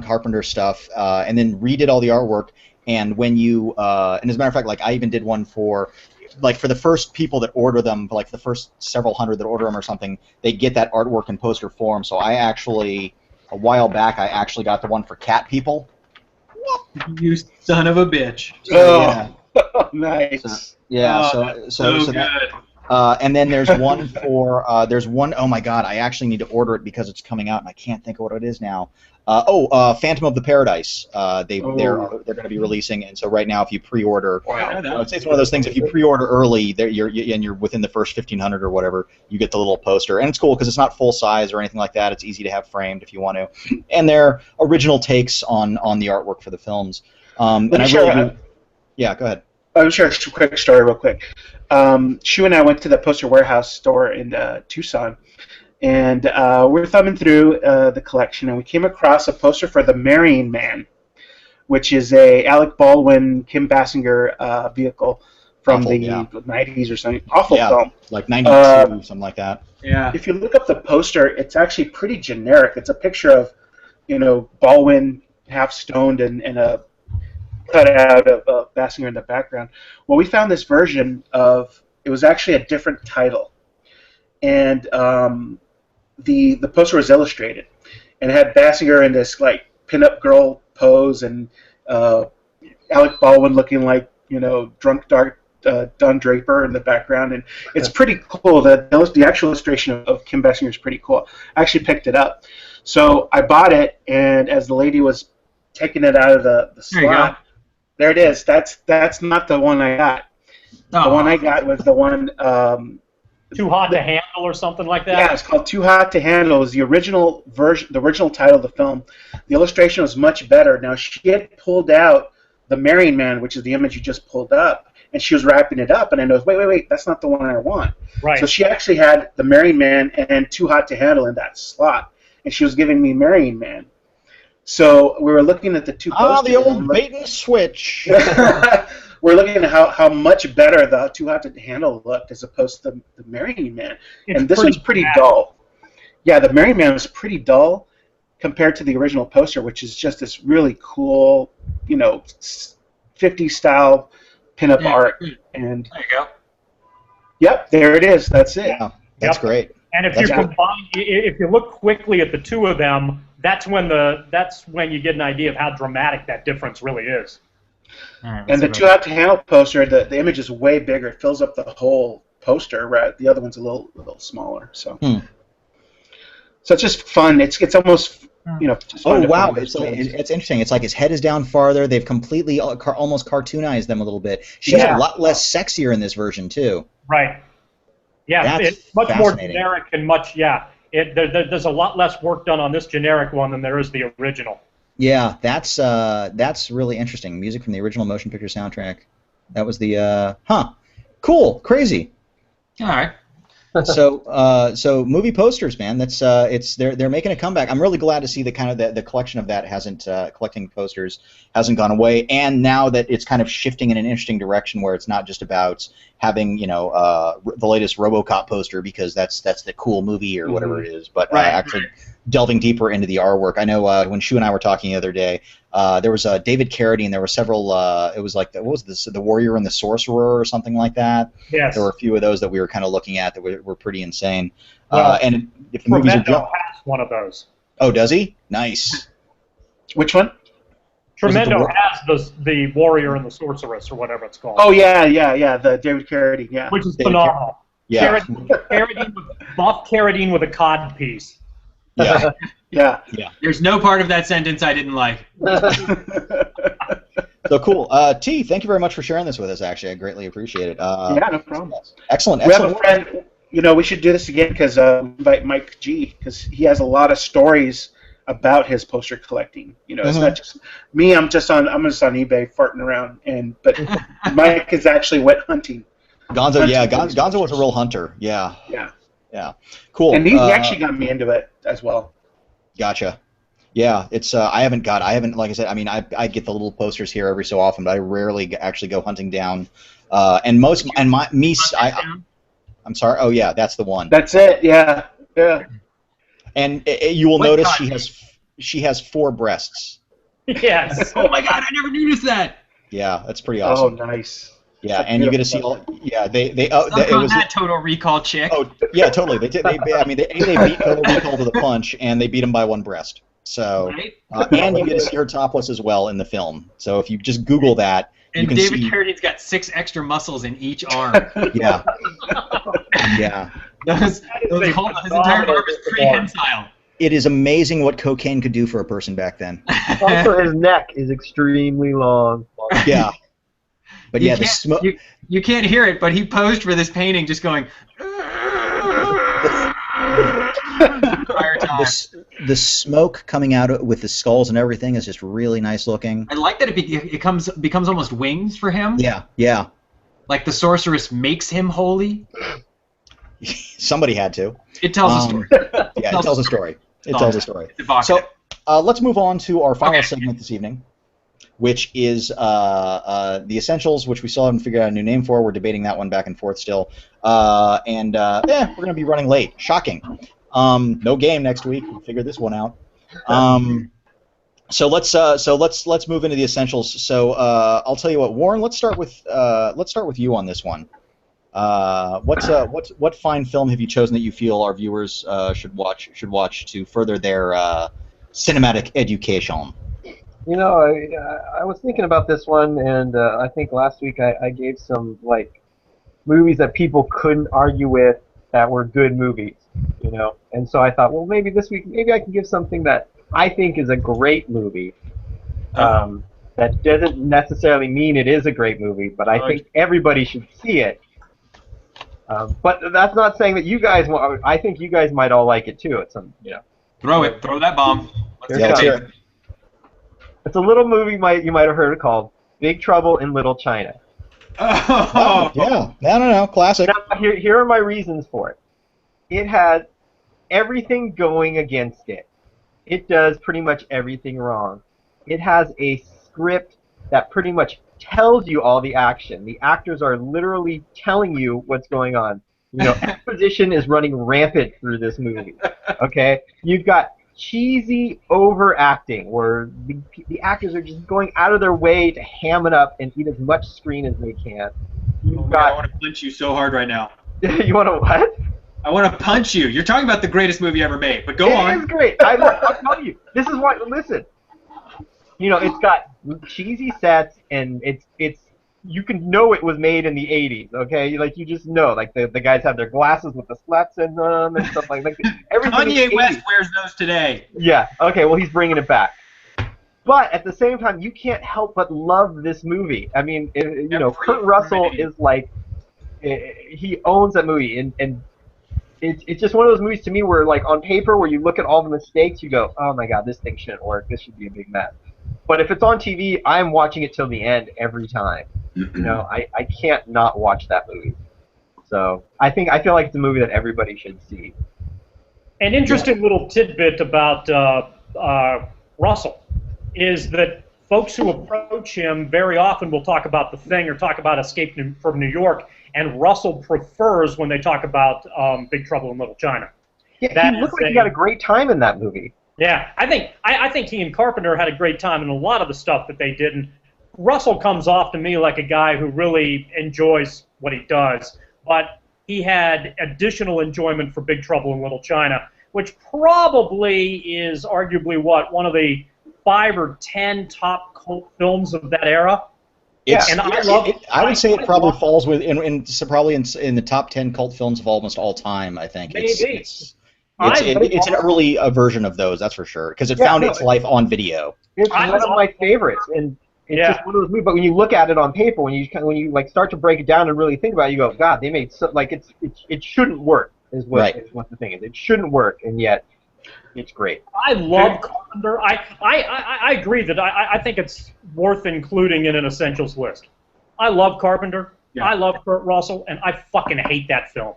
Carpenter stuff, and then redid all the artwork. And when you and as a matter of fact, like I even did one for the first people that order them, like the first several hundred that order them or something, they get that artwork in poster form. So I actually, a while back, I actually got the one for Cat People. You son of a bitch. Oh, Yeah. nice. Yeah. Oh, So good. and then there's one for oh my god, I actually need to order it because it's coming out and I can't think of what it is now. Phantom of the Paradise. They're going to be releasing, and so right now if you pre-order, it's one of those things. If you pre-order early, you're within the first 1,500 or whatever, you get the little poster, and it's cool because it's not full size or anything like that. It's easy to have framed if you want to, and they're original takes on the artwork for the films. Yeah, go ahead. I'll share a quick story real quick. Shu and I went to the Poster Warehouse store in Tucson, and we were thumbing through the collection, and we came across a poster for The Marrying Man, which is a Alec Baldwin, Kim Basinger vehicle from the 90s or something. Awful film. Like 92, something like that. Yeah. If you look up the poster, it's actually pretty generic. It's a picture of, Baldwin half stoned and a cut out of Basinger in the background. Well, we found this version it was actually a different title. And the poster was illustrated. And it had Basinger in this, like, pinup girl pose and Alec Baldwin looking like, drunk Don Draper in the background. And it's pretty cool. The actual illustration of Kim Basinger is pretty cool. I actually picked it up. So I bought it, and as the lady was taking it out of the slot, there it is. That's not the one I got. The one I got was the one. Too Hot to Handle or something like that? Yeah, it's called Too Hot to Handle. It was the original version, the original title of the film. The illustration was much better. Now, she had pulled out The Marrying Man, which is the image you just pulled up, and she was wrapping it up, and I know, wait, that's not the one I want. Right. So she actually had The Marrying Man and Too Hot to Handle in that slot, and she was giving me Marrying Man. So we were looking at the two posters. The old bait and switch. We're looking at how much better the Too Hot to Handle looked as opposed to the Marrying Man. And this one's pretty dull. Yeah, the Marrying Man was pretty dull compared to the original poster, which is just this really cool, 50s style pinup art. And there you go. Yep, there it is. That's it. Yeah, that's great. And if you look quickly at the two of them, that's when you get an idea of how dramatic that difference really is. And the Too Hot to Handle poster, the image is way bigger. It fills up the whole poster, right? The other one's a little smaller. So, so it's just fun. It's almost Just fun to wow! find It's interesting. It's like his head is down farther. They've completely almost cartoonized them a little bit. She's a lot less sexier in this version too. Right. Yeah, it's much more generic and much there's a lot less work done on this generic one than there is the original. Yeah, that's really interesting. Music from the original motion picture soundtrack. That was the cool, crazy. All right. So movie posters, man. That's they're making a comeback. I'm really glad to see that the collection of that hasn't collecting posters hasn't gone away, and now that it's kind of shifting in an interesting direction where it's not just about having the latest RoboCop poster because that's the cool movie or whatever it is, but actually delving deeper into the artwork. I know when Shu and I were talking the other day, there was David Carradine. There were several. It was like what was this? The Warrior and the Sorcerer or something like that. Yes. There were a few of those that we were kind of looking at that were pretty insane. Well, and if the movies are has one of those. Oh, does he? Nice. Which one? Tremendo has the Warrior and the Sorceress or whatever it's called. Oh yeah, the David Carradine, yeah. Which is phenomenal. Yeah. Buff Carradine with a cod piece. Yeah. Yeah. There's no part of that sentence I didn't like. So cool. T, thank you very much for sharing this with us, actually. I greatly appreciate it. Yeah, no problem. Excellent. We have a friend, we should do this again because invite Mike G, because he has a lot of stories about his poster collecting. It's not just me. I'm just on eBay farting around, but Mike is actually went hunting. Gonzo, Gonzo was a real hunter. Yeah. Cool. And he actually got me into it as well. Gotcha. Yeah, it's I haven't like I said, I mean I get the little posters here every so often, but I rarely actually go hunting down. And most and my me I'm sorry. Oh yeah, that's the one. That's it. Yeah. Yeah. And you will notice she has 4 breasts. Yes. Oh my God, I never noticed that. Yeah, that's pretty awesome. Oh, nice. Yeah, and you get to see all. Yeah, it was that Total Recall chick. Oh yeah, totally. They beat Total Recall to the punch, and they beat him by 1 breast. So, Right? And you get to see her topless as well in the film. So if you just Google that, and you can David see. Carradine's got 6 extra muscles in each arm. Yeah. Yeah. His entire arm is prehensile. It is amazing what cocaine could do for a person back then. Also, his neck is extremely long. Yeah. But yeah, you can't hear it, but he posed for this painting just going. The smoke coming out with the skulls and everything is just really nice looking. I like that it becomes almost wings for him. Yeah, yeah. Like the sorceress makes him holy. Somebody had to. It tells a story. Yeah, it tells a story. It tells a story. So let's move on to our final segment this evening, which is the Essentials, which we still haven't figured out a new name for. We're debating that one back and forth still. We're going to be running late. Shocking. No game next week. We figured this one out. So let's move into the Essentials. So I'll tell you what, Warren. Let's start with you on this one. What fine film have you chosen that you feel our viewers should watch to further their cinematic education? You know, I was thinking about this one, and I think last week I gave some like movies that people couldn't argue with that were good movies, you know. And so I thought, well, maybe this week, maybe I can give something that I think is a great movie. That doesn't necessarily mean it is a great movie, but I think everybody should see it. But that's not saying that you guys won't. I think you guys might all like it too. At some, you know. Throw that bomb. Let's hear it. It's a little movie you might have heard it called Big Trouble in Little China. Oh, yeah. No. Classic. Now, here are my reasons for it. It has everything going against it. It does pretty much everything wrong. It has a script that pretty much tells you all the action. The actors are literally telling you what's going on. You know, exposition is running rampant through this movie. Okay? You've got cheesy overacting where the actors are just going out of their way to ham it up and eat as much screen as they can. I want to punch you so hard right now. You want to what? I want to punch you. You're talking about the greatest movie ever made, but go on. It is great. I'm telling you. This is why. Listen. You know, it's got cheesy sets, and it's you can know it was made in the 80s. Okay, like you just know, like the guys have their glasses with the slats in them and stuff like that. Kanye West wears those today. Yeah. Okay. Well, he's bringing it back. But at the same time, you can't help but love this movie. I mean, you know, Kurt Russell is like he owns that movie, and it's just one of those movies to me where, like, on paper, where you look at all the mistakes, you go, oh my God, this thing shouldn't work. This should be a big mess. But if it's on TV, I'm watching it till the end every time. You know, I can't not watch that movie. So I feel like it's a movie that everybody should see. An interesting little tidbit about Russell is that folks who approach him very often will talk about The Thing or talk about Escape from New York, and Russell prefers when they talk about Big Trouble in Little China. Yeah, he looked like he had a great time in that movie. Yeah, I think he and Carpenter had a great time in a lot of the stuff that they did. And Russell comes off to me like a guy who really enjoys what he does, but he had additional enjoyment for Big Trouble in Little China, which probably is arguably one of the 5 or 10 top cult films of that era. I would say it probably falls probably in the top 10 cult films of almost all time. I think maybe. It's an early version of those, that's for sure, because it found its life on video. It's one of my favorites, and it's just one of those movies. But when you look at it on paper, when you like start to break it down and really think about it, you go, God, they made it shouldn't work. Is what the thing is. It shouldn't work, and yet it's great. I love Carpenter. I agree that I think it's worth including in an Essentials list. I love Carpenter. Yeah. I love Kurt Russell, and I fucking hate that film.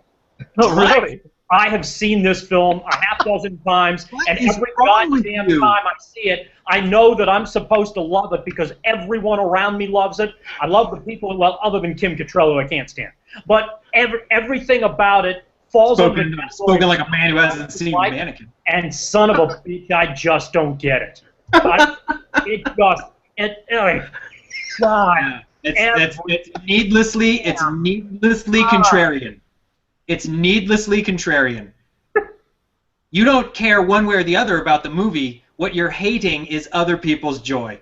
Oh, really? I have seen this film a half dozen times, and every goddamn time I see it, I know that I'm supposed to love it because everyone around me loves it. I love the people, well, other than Kim Cattrall, who I can't stand. But everything about it falls under the spoken like a man who hasn't seen Mannequin. And son of a bitch, I just don't get it. God. It's needlessly contrarian. It's needlessly contrarian. You don't care one way or the other about the movie. What you're hating is other people's joy.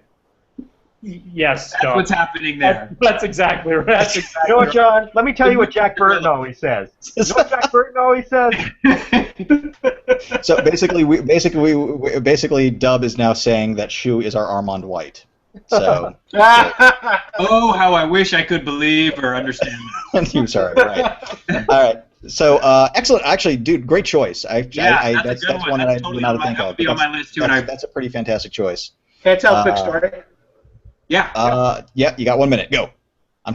Yes, that's what's happening there. That's exactly right. That's exactly you know what, John? Let me tell you what Jack Burton always says. You know what Jack Burton always says? So basically, Dub is now saying that Shu is our Armand White. So. Oh, how I wish I could believe or understand that. I'm sorry. Right. All right. So excellent. Actually, dude, great choice. That's one that I did not think of. That's a pretty fantastic choice. Can I tell a quick story? Yeah. Yeah. You got 1 minute. Go.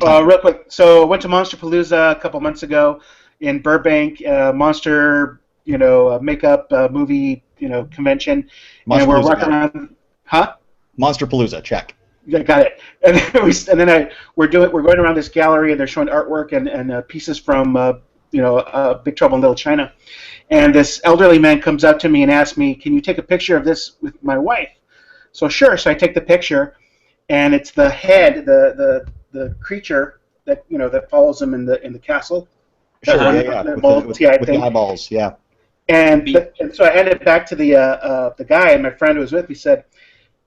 Real quick. So I went to Monsterpalooza a couple months ago in Burbank. Monster, makeup movie, convention, and we're walking around. Huh? Monsterpalooza. Check. Yeah, got it. And then we're going around this gallery, and they're showing artwork and pieces from Big Trouble in Little China. And this elderly man comes up to me and asks me, "Can you take a picture of this with my wife?" So sure. So I take the picture, and it's the head, the creature that that follows him in the castle. Sure. Yeah. With the eyeballs. Yeah. And so I handed it back to the guy, and my friend who was with me said,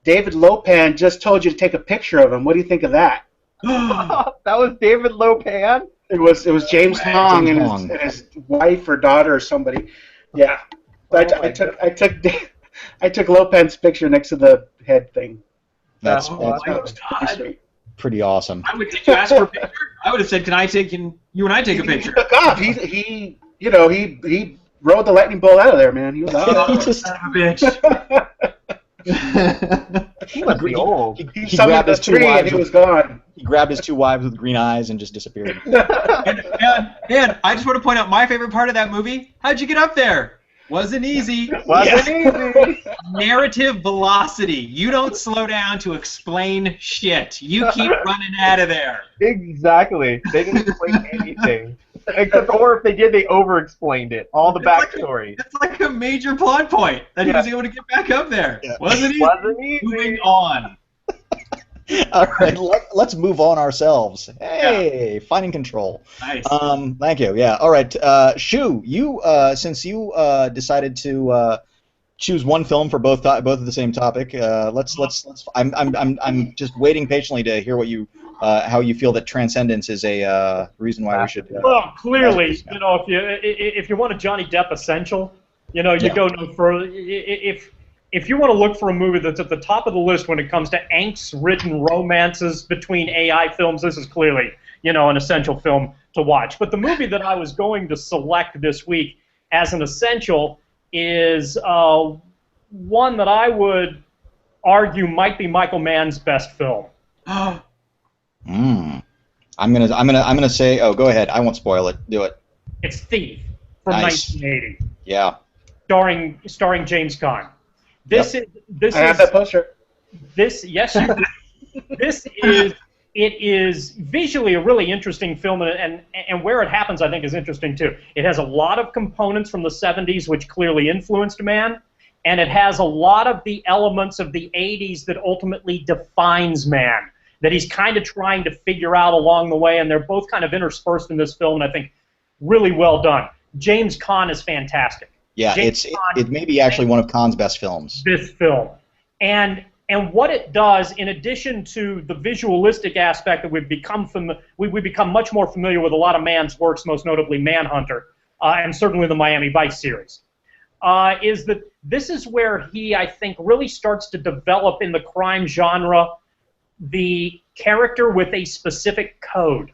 "David Lopan just told you to take a picture of him. What do you think of that?" That was David Lopan? It was James Hong and his wife or daughter or somebody. Yeah. I took Lopan's picture next to the head thing. That's pretty awesome. Did you ask for a picture? I would have said, "Can you and I take a picture?" He took off. He rode the lightning bolt out of there, man. He was out. Son of a bitch. He must be old. He grabbed his 2 wives and he was gone. He grabbed his 2 wives with green eyes and just disappeared. and I just want to point out my favorite part of that movie. How'd you get up there? Wasn't easy. Easy. Narrative velocity. You don't slow down to explain shit. You keep running out of there. Exactly. They didn't explain anything. Or if they did, they over-explained it. All the backstory. It's like a major plot point that he was able to get back up there. Yeah. Wasn't easy. Moving on. All right, let's move on ourselves. Hey, finding control. Nice. Thank you. Yeah. All right, Shu, you since you decided to choose one film for both of the same topic, let's. I'm just waiting patiently to hear what you how you feel that Transcendence is a reason why we should. Well, clearly, if you want a Johnny Depp essential, you go no further. If you want to look for a movie that's at the top of the list when it comes to angst-ridden romances between AI films, this is clearly, an essential film to watch. But the movie that I was going to select this week as an essential is one that I would argue might be Michael Mann's best film. I'm gonna say. Oh, go ahead. I won't spoil it. Do it. It's Thief from 1980. Yeah. Starring James Caan. This is. I have that poster. Yes, you do. It is visually a really interesting film, and where it happens, I think, is interesting too. It has a lot of components from the 70s, which clearly influenced Mann, and it has a lot of the elements of the 80s that ultimately defines Mann, that he's kind of trying to figure out along the way, and they're both kind of interspersed in this film, and I think really well done. James Caan is fantastic. Yeah, it may be actually one of Caan's best films. This film. And what it does, in addition to the visualistic aspect that we've become much more familiar with a lot of Mann's works, most notably Manhunter, and certainly the Miami Vice series, is that this is where he, I think, really starts to develop in the crime genre the character with a specific code.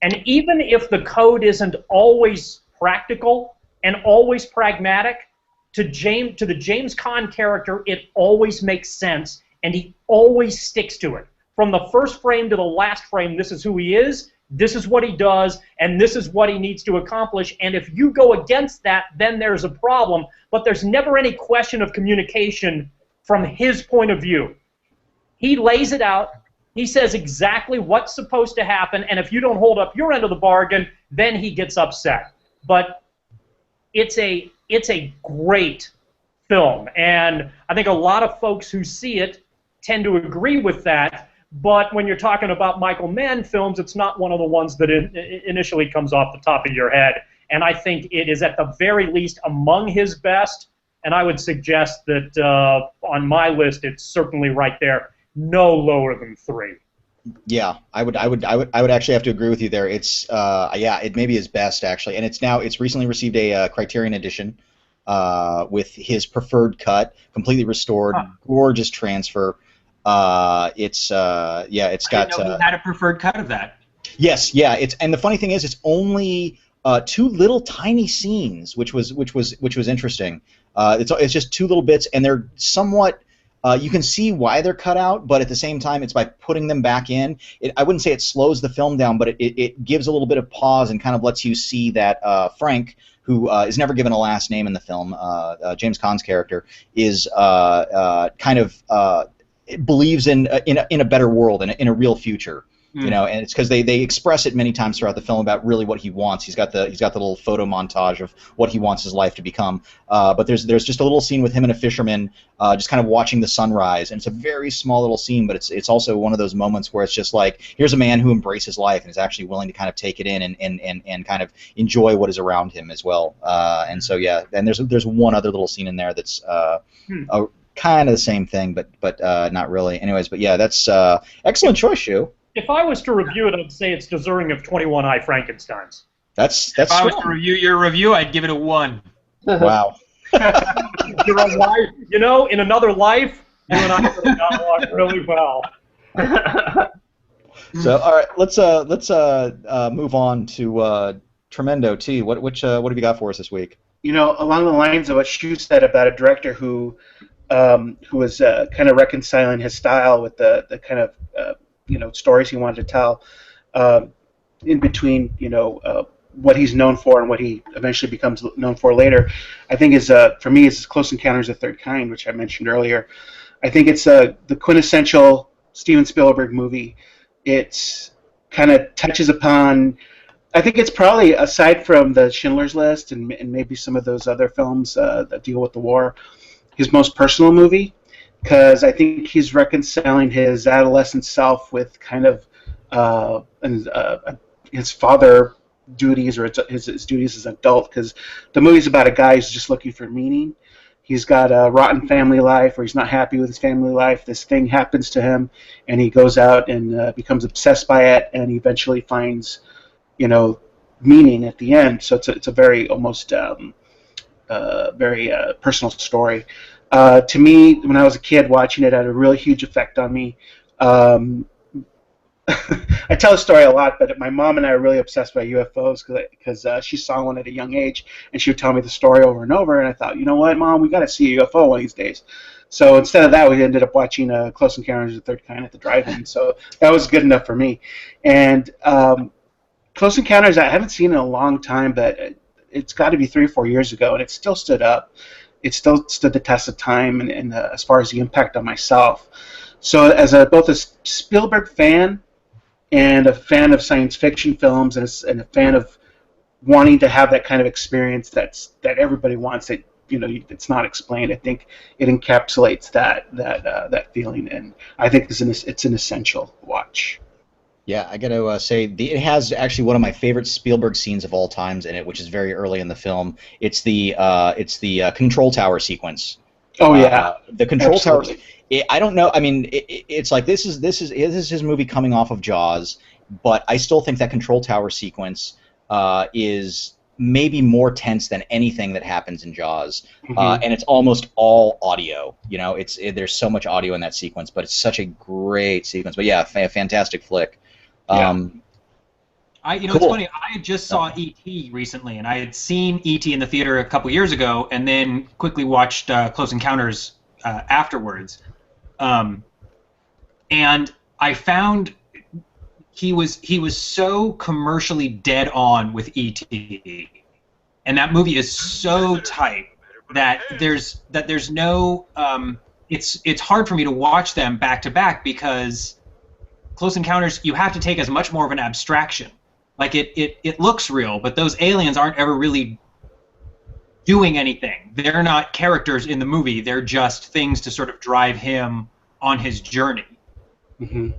And even if the code isn't always practical and always pragmatic, to the James Caan character, it always makes sense, and he always sticks to it. From the first frame to the last frame, this is who he is. this is what he does, and this is what he needs to accomplish, and if you go against that, then there's a problem. But there's never any question of communication from his point of view. He lays it out. He says exactly what's supposed to happen, and if you don't hold up your end of the bargain, then he gets upset. But it's a great film, and I think a lot of folks who see it tend to agree with that. But when you're talking about Michael Mann films, it's not one of the ones that initially comes off the top of your head. And I think it is at the very least among his best. And I would suggest that on my list, it's certainly right there, no lower than 3. Yeah, I would actually have to agree with you there. It's it may be his best actually, and it's recently received a Criterion edition with his preferred cut, completely restored, gorgeous transfer. It's got. I didn't know he had a preferred cut of that. Yes, yeah. And the funny thing is, it's only 2 little tiny scenes, which was interesting. It's just 2 little bits, and they're somewhat. You can see why they're cut out, but at the same time, it's by putting them back in. I wouldn't say it slows the film down, but it gives a little bit of pause and kind of lets you see that Frank, who is never given a last name in the film, James Caan's character, is kind of believes in a better world, in a real future. You know, and it's because they express it many times throughout the film about really what he wants. He's got the little photo montage of what he wants his life to become. But there's just a little scene with him and a fisherman, just kind of watching the sunrise, and it's a very small little scene, but it's also one of those moments where it's just like, here's a man who embraces life and is actually willing to kind of take it in and kind of enjoy what is around him as well. And so and there's one other little scene in there that's kind of the same thing, but not really. Anyways, but yeah, that's excellent choice, Shu. If I was to review it, I'd say it's deserving of 21 I Frankensteins. That's. If I was to review your review, I'd give it a 1. Wow. You're a life. You know, in another life, you and I would have got along really well. So, all right, let's move on to Tremendo T. What have you got for us this week? You know, along the lines of what Shu said about a director who was kind of reconciling his style with the kind of stories he wanted to tell, in between, what he's known for and what he eventually becomes known for later. I think for me, it's Close Encounters of the Third Kind, which I mentioned earlier. I think it's the quintessential Steven Spielberg movie. It's kind of touches upon, I think it's probably, aside from the Schindler's List and maybe some of those other films that deal with the war, his most personal movie, because I think he's reconciling his adolescent self with kind of his father duties, or his duties as an adult, because the movie's about a guy who's just looking for meaning. He's got a rotten family life, or he's not happy with his family life. This thing happens to him, and he goes out and becomes obsessed by it, and he eventually finds, meaning at the end. So it's a very almost very personal story. To me, when I was a kid watching it, had a really huge effect on me. I tell the story a lot, but my mom and I are really obsessed by UFOs because she saw one at a young age, and she would tell me the story over and over. And I thought, you know what, Mom, we got to see a UFO one of these days. So instead of that, we ended up watching Close Encounters of the Third Kind at the drive-in. So that was good enough for me. And Close Encounters, I haven't seen in a long time, but it's got to be 3 or 4 years ago, and it still stood up. It still stood the test of time, and as far as the impact on myself. So as both a Spielberg fan and a fan of science fiction films, and a fan of wanting to have that kind of experience that everybody wants, that it's not explained, I think it encapsulates that feeling, and I think it's an essential watch. Yeah, I got to say, it has actually one of my favorite Spielberg scenes of all times in it, which is very early in the film. It's the control tower sequence. Oh yeah, the control Absolutely. tower. I don't know. I mean, it's like this is his movie coming off of Jaws, but I still think that control tower sequence is maybe more tense than anything that happens in Jaws, and it's almost all audio. There's so much audio in that sequence, but it's such a great sequence. But yeah, fantastic flick. Cool. It's funny. I just saw Oh. E.T. recently, and I had seen E.T. in the theater a couple years ago, and then quickly watched Close Encounters afterwards. And I found he was so commercially dead on with E.T. and that movie is so tight that there's no it's hard for me to watch them back to back because Close Encounters you have to take as much more of an abstraction. Like it looks real, but those aliens aren't ever really doing anything. They're not characters in the movie. They're just things to sort of drive him on his journey. Mm-hmm.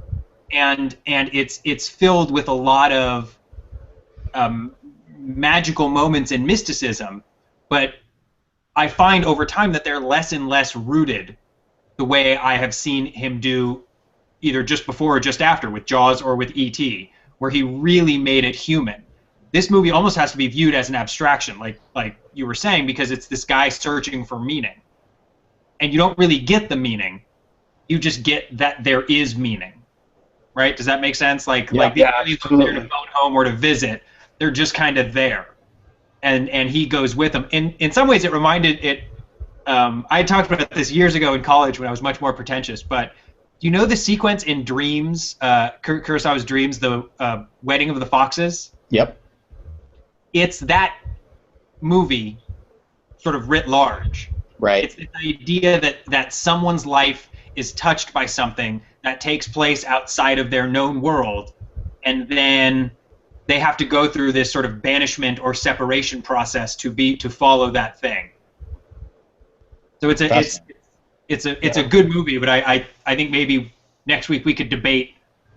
And it's filled with a lot of magical moments and mysticism, but I find over time that they're less and less rooted the way I have seen him do either just before or just after with Jaws or with E.T., where he really made it human. This movie almost has to be viewed as an abstraction, like you were saying, because it's this guy searching for meaning. And you don't really get the meaning. You just get that there is meaning. Right? Does that make sense? Like the aliens are there to phone home or to visit. They're just kind of there. And he goes with them. In some ways it reminded it I had talked about this years ago in college when I was much more pretentious, but you know the sequence in Dreams, Kurosawa's Dreams, the Wedding of the Foxes? Yep. It's that movie sort of writ large. Right. It's the idea that someone's life is touched by something that takes place outside of their known world, and then they have to go through this sort of banishment or separation process to follow that thing. So it's a good movie, but I think maybe next week we could debate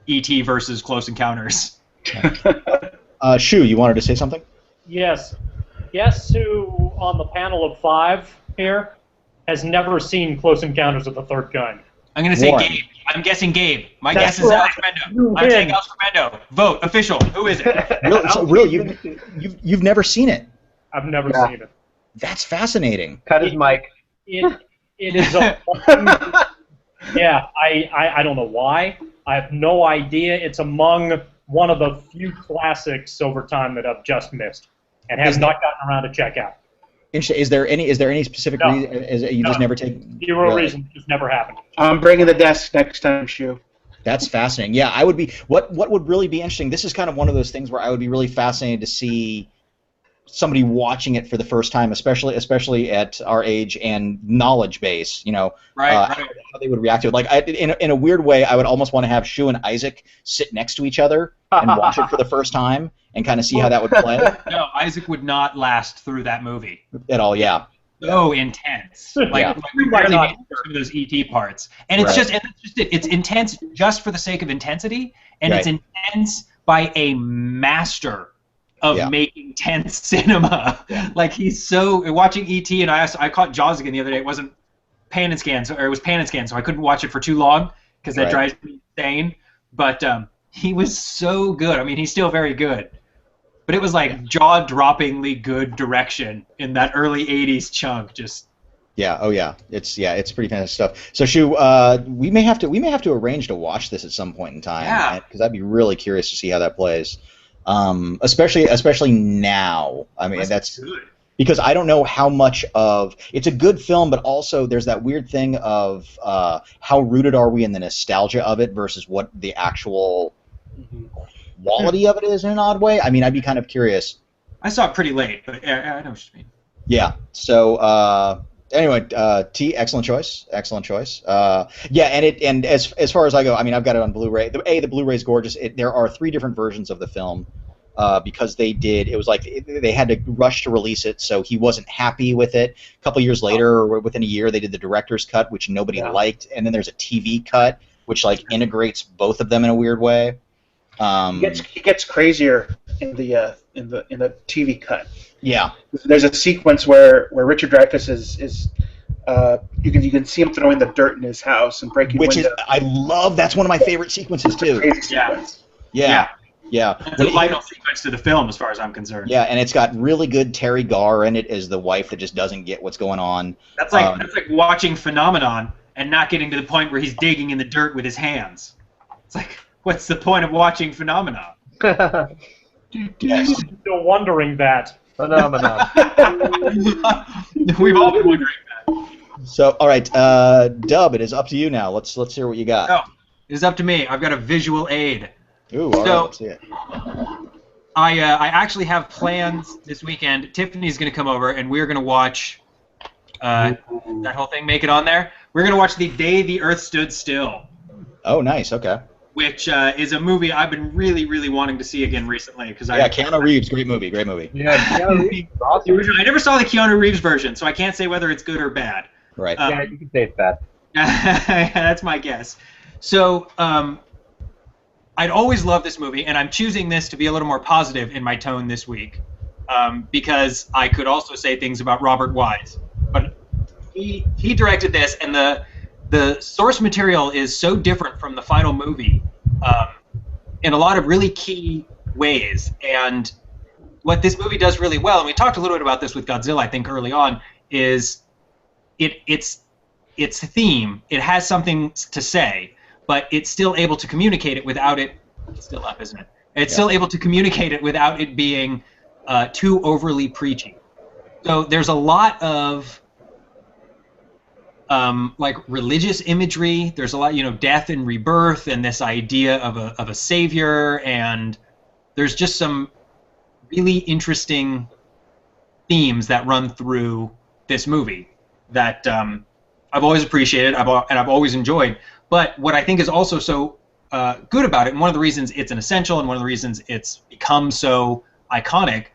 E.T. versus Close Encounters. Shu, you wanted to say something? Yes. Guess who on the panel of 5 here has never seen Close Encounters of the Third Kind? I'm going to say Warren. Gabe. I'm guessing Gabe. My That's guess is right. Alex Mendo. I'm saying Alex Mendo. Vote. Official. Who is it? Really, you've never seen it? I've never seen it. That's fascinating. Cut his mic. It is a yeah. I don't know why. I have no idea. It's among one of the few classics over time that I've just missed and have not gotten around to check out. Is there any specific reason? You just never take Zero reason. It just never happened. I'm bringing the desk next time, Shu. That's fascinating. Yeah, I would be. What would really be interesting? This is kind of one of those things where I would be really fascinated to see somebody watching it for the first time, especially at our age and knowledge base. You know, Right. how they would react to it. Like, in a weird way, I would almost want to have Shu and Isaac sit next to each other and watch it for the first time and kind of see how that would play. No, Isaac would not last through that movie. At all, yeah. So intense. Like we barely made some of those ET parts. And it's Right. just it's intense just for the sake of intensity, and Right. it's intense by a master of Yeah. making tense cinema. Like he's so watching ET, and I caught Jaws again the other day. It wasn't Pan and Scan, or it was Pan and Scan, so I couldn't watch it for too long because that Right. drives me insane. But he was so good. I mean, he's still very good. But it was like jaw-droppingly good direction in that early '80s chunk. Just Yeah. Oh yeah. It's pretty fantastic stuff. So Shu, we may have to arrange to watch this at some point in time. Yeah. Because I'd be really curious to see how that plays. Especially now. I mean, that's good. because I don't know how much of it's a good film, but also there's that weird thing of how rooted are we in the nostalgia of it versus what the actual quality of it is in an odd way. I mean, I'd be kind of curious. I saw it pretty late, but I know what you mean. Yeah. So anyway, T, excellent choice. Yeah, and as far as I go, I mean, I've got it on Blu-ray. The Blu-ray's gorgeous. There are 3 different versions of the film because it was like they had to rush to release it, so he wasn't happy with it. A couple years later, or within a year, they did the director's cut, which nobody liked, and then there's a TV cut, which like integrates both of them in a weird way. It gets crazier in the TV cut. Yeah. There's a sequence where Richard Dreyfuss is you can see him throwing the dirt in his house and breaking windows. I love. That's one of my favorite sequences too. Crazy sequence. Yeah. That's a vital sequence to the film, as far as I'm concerned. Yeah, and it's got really good Terry Garr in it as the wife that just doesn't get what's going on. That's like watching Phenomenon and not getting to the point where he's digging in the dirt with his hands. It's like, what's the point of watching Phenomenon? Yes. Still wondering that. Phenomenon. We've all been wondering that. So, all right, Dub, it is up to you now. Let's hear what you got. Oh, it is up to me. I've got a visual aid. Ooh, all right, let's see it. I actually have plans this weekend. Tiffany's going to come over, and we're going to watch that whole thing. Make it on there. We're going to watch The Day the Earth Stood Still. Oh, nice. Okay. Which is a movie I've been really, really wanting to see again recently. Keanu Reeves, great movie. Yeah, Keanu Reeves, awesome. I never saw the Keanu Reeves version, so I can't say whether it's good or bad. Right. Yeah, you can say it's bad. That's my guess. So, I'd always loved this movie, and I'm choosing this to be a little more positive in my tone this week, because I could also say things about Robert Wise, but he directed this, and the source material is so different from the final movie in a lot of really key ways. And what this movie does really well, and we talked a little bit about this with Godzilla, I think, early on, is its theme. It has something to say, but it's still able to communicate it without it. It's still up, isn't it? It's still able to communicate it without it being too overly preachy. So there's a lot of like religious imagery. There's a lot, death and rebirth, and this idea of a savior, and there's just some really interesting themes that run through this movie that I've always appreciated and I've always enjoyed. But what I think is also so good about it, and one of the reasons it's an essential, and one of the reasons it's become so iconic,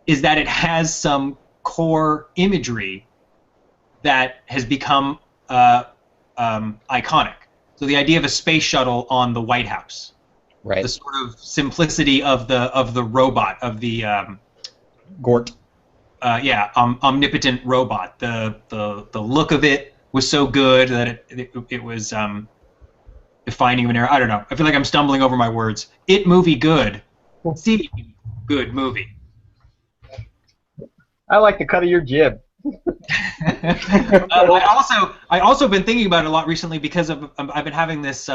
is that it has some core imagery that has become iconic. So the idea of a space shuttle on the White House, right? The sort of simplicity of the robot, of the Gort, omnipotent robot. The look of it was so good that it was defining of an era. I don't know. I feel like I'm stumbling over my words. It movie good. See good movie. I like the cut of your jib. I also been thinking about it a lot recently because I've been having this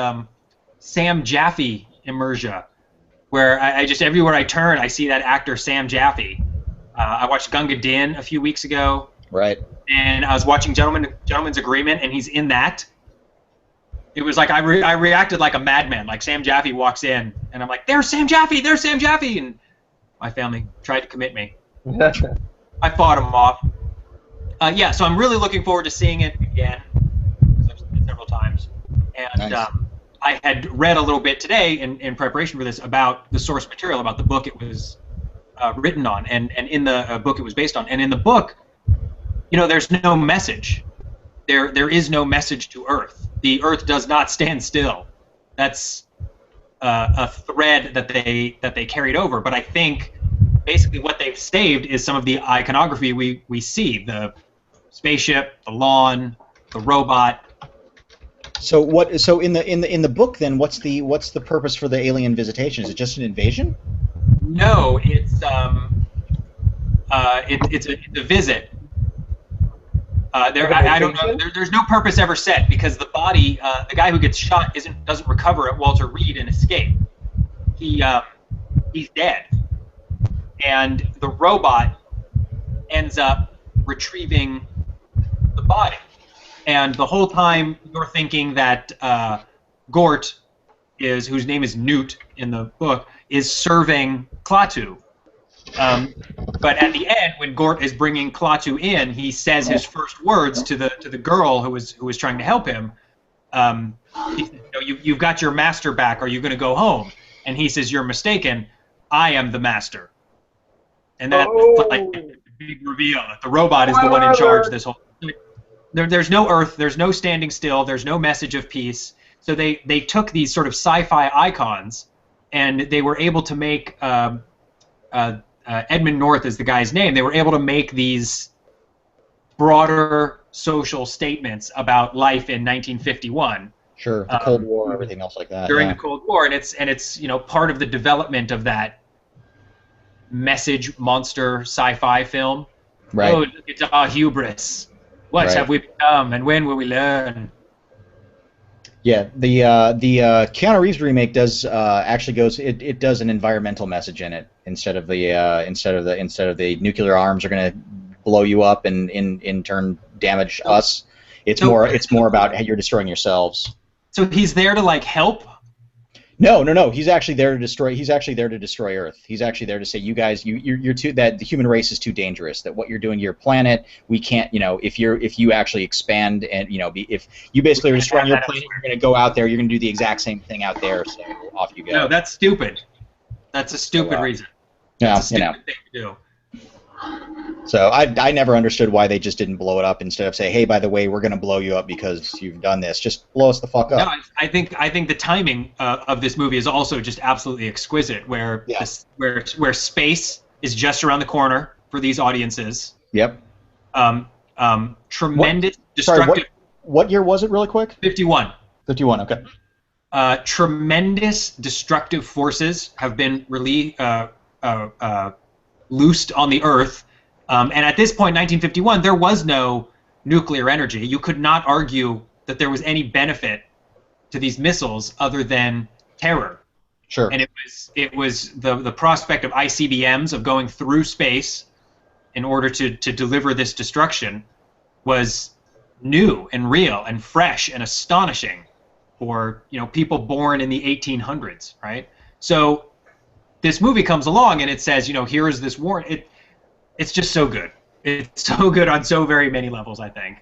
Sam Jaffe immersion, where I just everywhere I turn I see that actor Sam Jaffe. I watched Gunga Din a few weeks ago. Right. And I was watching Gentleman's Agreement, and he's in that. It was like I reacted like a madman. Like Sam Jaffe walks in, and I'm like, "There's Sam Jaffe! There's Sam Jaffe!" And my family tried to commit me. I fought him off. So I'm really looking forward to seeing it again, because I've seen it several times. And nice. I had read a little bit today in preparation for this about the source material, about the book it was written on, and in the book it was based on. And in the book, there's no message. There is no message to Earth. The Earth does not stand still. That's a thread that they carried over. But I think basically what they've saved is some of the iconography we see: the spaceship, the lawn, the robot. So what? So in the book, then what's the purpose for the alien visitation? Is it just an invasion? No, it's a visit. I don't know. There's no purpose ever set, because the body, the guy who gets shot, doesn't recover at Walter Reed and escape. He's dead, and the robot ends up retrieving the body. And the whole time you're thinking that Gort whose name is Newt in the book, is serving Klaatu. But at the end, when Gort is bringing Klaatu in, he says his first words to the girl who was trying to help him. He says, you've got your master back. Are you going to go home? And he says, "You're mistaken. I am the master." And that's like a big reveal that the robot is the one in charge of this whole. There's no Earth. There's no standing still. There's no message of peace. So they took these sort of sci-fi icons, and they were able to make. Edmund North is the guy's name. They were able to make these broader social statements about life in 1951. Sure, the Cold War and everything else like that. During the Cold War, and it's part of the development of that message monster sci-fi film. Right. Oh, it's our hubris. What have we become, and when will we learn? Yeah, the Keanu Reeves remake does actually goes. It does an environmental message in it instead of the nuclear arms are going to blow you up and in turn damage us. It's more about how you're destroying yourselves. So he's there to help. No. He's actually there to destroy. He's actually there to destroy Earth. He's actually there to say, you guys, you're too, that the human race is too dangerous. That what you're doing to your planet, we can't. If you actually expand and if you basically are destroying your planet, you're going to go out there. You're going to do the exact same thing out there. So off you go. No, that's stupid. That's a stupid reason. That's a stupid thing to do. So I never understood why they just didn't blow it up instead of say, hey, by the way, we're going to blow you up because you've done this. Just blow us the fuck up. No, I think the timing of this movie is also just absolutely exquisite, where where space is just around the corner for these audiences. Yep. Tremendous destructive. Sorry, what year was it, really quick? 51. 51. Okay. Tremendous destructive forces have been loosed on the Earth, and at this point, 1951, there was no nuclear energy. You could not argue that there was any benefit to these missiles other than terror. Sure. And it was the prospect of ICBMs, of going through space in order to deliver this destruction, was new and real and fresh and astonishing for people born in the 1800s, right? So this movie comes along and it says, here is this war. It's just so good. It's so good on so very many levels, I think.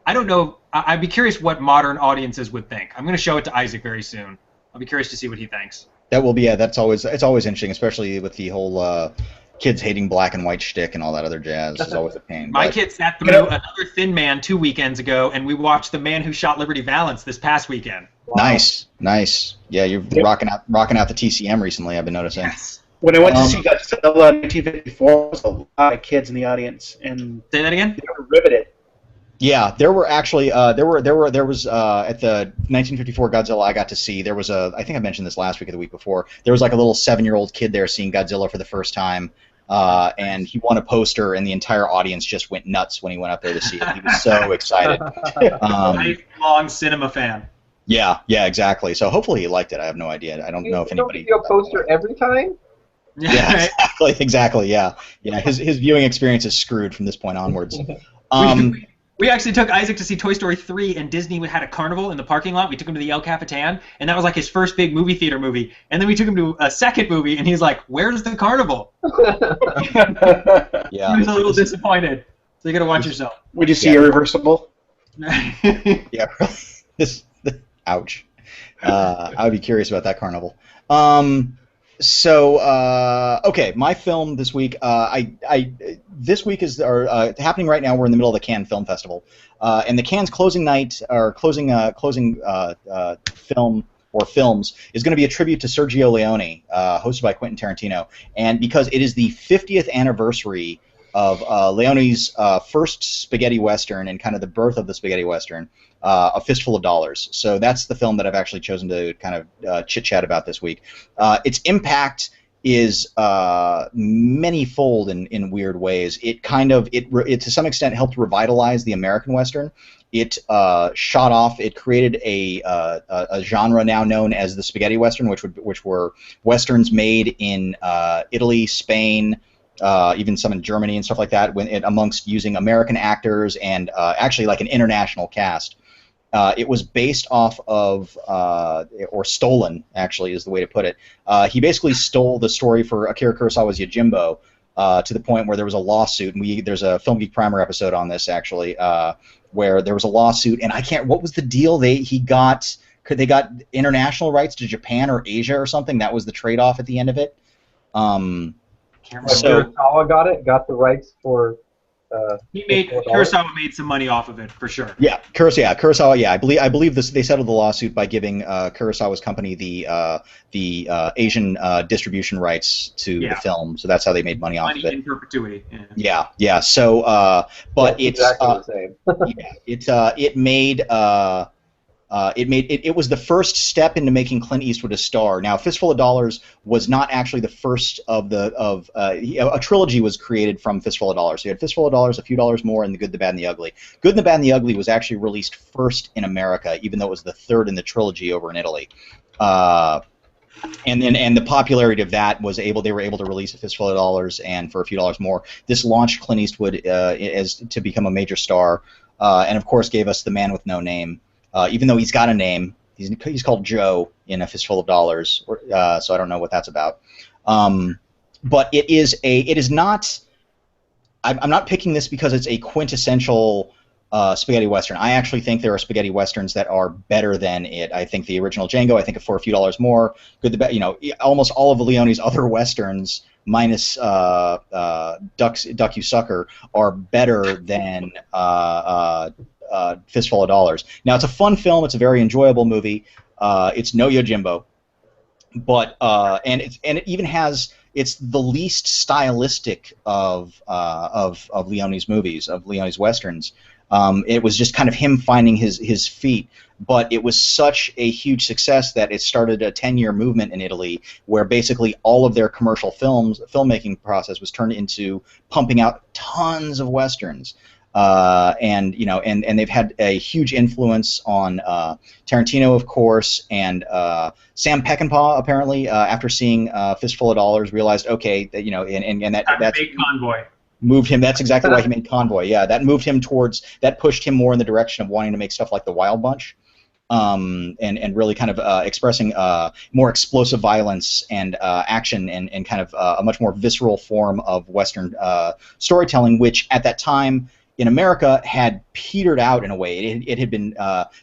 I don't know. I'd be curious what modern audiences would think. I'm going to show it to Isaac very soon. I'll be curious to see what he thinks. That will be, it's always interesting, especially with the whole kids hating black and white shtick and all that other jazz. Is always a pain. My kids sat through Another Thin Man 2 weekends ago, and we watched The Man Who Shot Liberty Valance this past weekend. Wow. Nice. Yeah, you're rocking out the TCM recently, I've been noticing. Yes. When I went to see Godzilla in 1954, there was a lot of kids in the audience, and say that again. They were riveted. Yeah, there were actually there was at the 1954 Godzilla I got to see. There was I think I mentioned this last week or the week before. There was like a little 7-year-old kid there seeing Godzilla for the first time, and he won a poster, and the entire audience just went nuts when he went up there to see it. He was so excited. Lifelong cinema fan. Yeah, exactly. So hopefully he liked it. I have no idea. I don't know if anybody. You a poster every time. Yeah, exactly. Yeah. His viewing experience is screwed from this point onwards. We actually took Isaac to see Toy Story 3, and Disney had a carnival in the parking lot. We took him to the El Capitan, and that was like his first big movie theater movie. And then we took him to a second movie, and he's like, "Where's the carnival?" Yeah, he was a little disappointed. So you got to watch yourself. Would you see Irreversible? Yeah, ouch. I would be curious about that carnival. So okay, my film this week. This week is happening right now. We're in the middle of the Cannes Film Festival, and the Cannes closing night or closing film or films is going to be a tribute to Sergio Leone, hosted by Quentin Tarantino, and because it is the 50th anniversary of Leone's first spaghetti western and kind of the birth of the spaghetti western, A Fistful of Dollars. So that's the film that I've actually chosen to kind of chit-chat about this week. Its impact is many-fold in weird ways. It to some extent helped revitalize the American western. It shot off. It created a genre now known as the spaghetti western, which were westerns made in Italy, Spain, even some in Germany and stuff like that, amongst using American actors and actually like an international cast. It was based off of, or stolen, actually, is the way to put it. He basically stole the story for Akira Kurosawa's Yojimbo to the point where there was a lawsuit, and there's a Film Geek Primer episode on this, actually, where there was a lawsuit, and what was the deal? They got international rights to Japan or Asia or something? That was the trade-off at the end of it. Kurosawa got the rights for. Kurosawa made some money off of it for sure. Yeah, Kurosawa. Yeah, I believe this. They settled the lawsuit by giving Kurosawa's company the Asian distribution rights to the film. So that's how they made money off of it. In perpetuity. Yeah. So, but it's exactly the same. It was the first step into making Clint Eastwood a star. Now, Fistful of Dollars was not actually the first of a trilogy was created from Fistful of Dollars. So you had Fistful of Dollars, A Few Dollars More, and The Good, the Bad, and the Ugly. Good, the Bad, and the Ugly was actually released first in America, even though it was the third in the trilogy over in Italy. And the popularity of that was they were able to release A Fistful of Dollars and For a Few Dollars More. This launched Clint Eastwood to become a major star, and of course gave us The Man with No Name. Even though he's got a name, he's called Joe in A Fistful of Dollars, so I don't know what that's about. But it is not. I'm not picking this because it's a quintessential spaghetti western. I actually think there are spaghetti westerns that are better than it. I think the original Django. I think For a Few Dollars More, Good the Bad. You know, almost all of Leone's other westerns, minus Duck You Sucker, are better than Fistful of Dollars. Now, it's a fun film. It's a very enjoyable movie. It's no Yojimbo, but and it even has. It's the least stylistic of Leone's movies, of Leone's westerns. It was just kind of him finding his feet, but it was such a huge success that it started a 10-year movement in Italy where basically all of their commercial filmmaking process was turned into pumping out tons of westerns. And they've had a huge influence on Tarantino, of course, and Sam Peckinpah apparently after seeing Fistful of Dollars realized, okay, that that's Convoy. Moved him. That's exactly why he made Convoy. Yeah, that moved him that pushed him more in the direction of wanting to make stuff like The Wild Bunch, and really kind of expressing more explosive violence and action and kind of a much more visceral form of Western storytelling, which at that time in America had petered out in a way. It had been,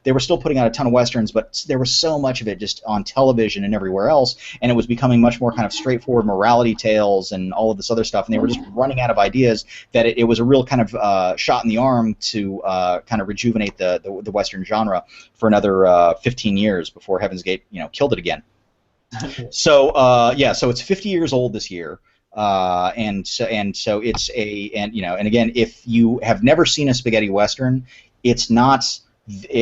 they were still putting out a ton of Westerns, but there was so much of it just on television and everywhere else, and it was becoming much more kind of straightforward morality tales and all of this other stuff, and they were just running out of ideas that it was a real kind of shot in the arm to kind of rejuvenate the Western genre for another 15 years before Heaven's Gate, killed it again. So it's 50 years old this year. And so it's and again, if you have never seen a spaghetti western, it's not.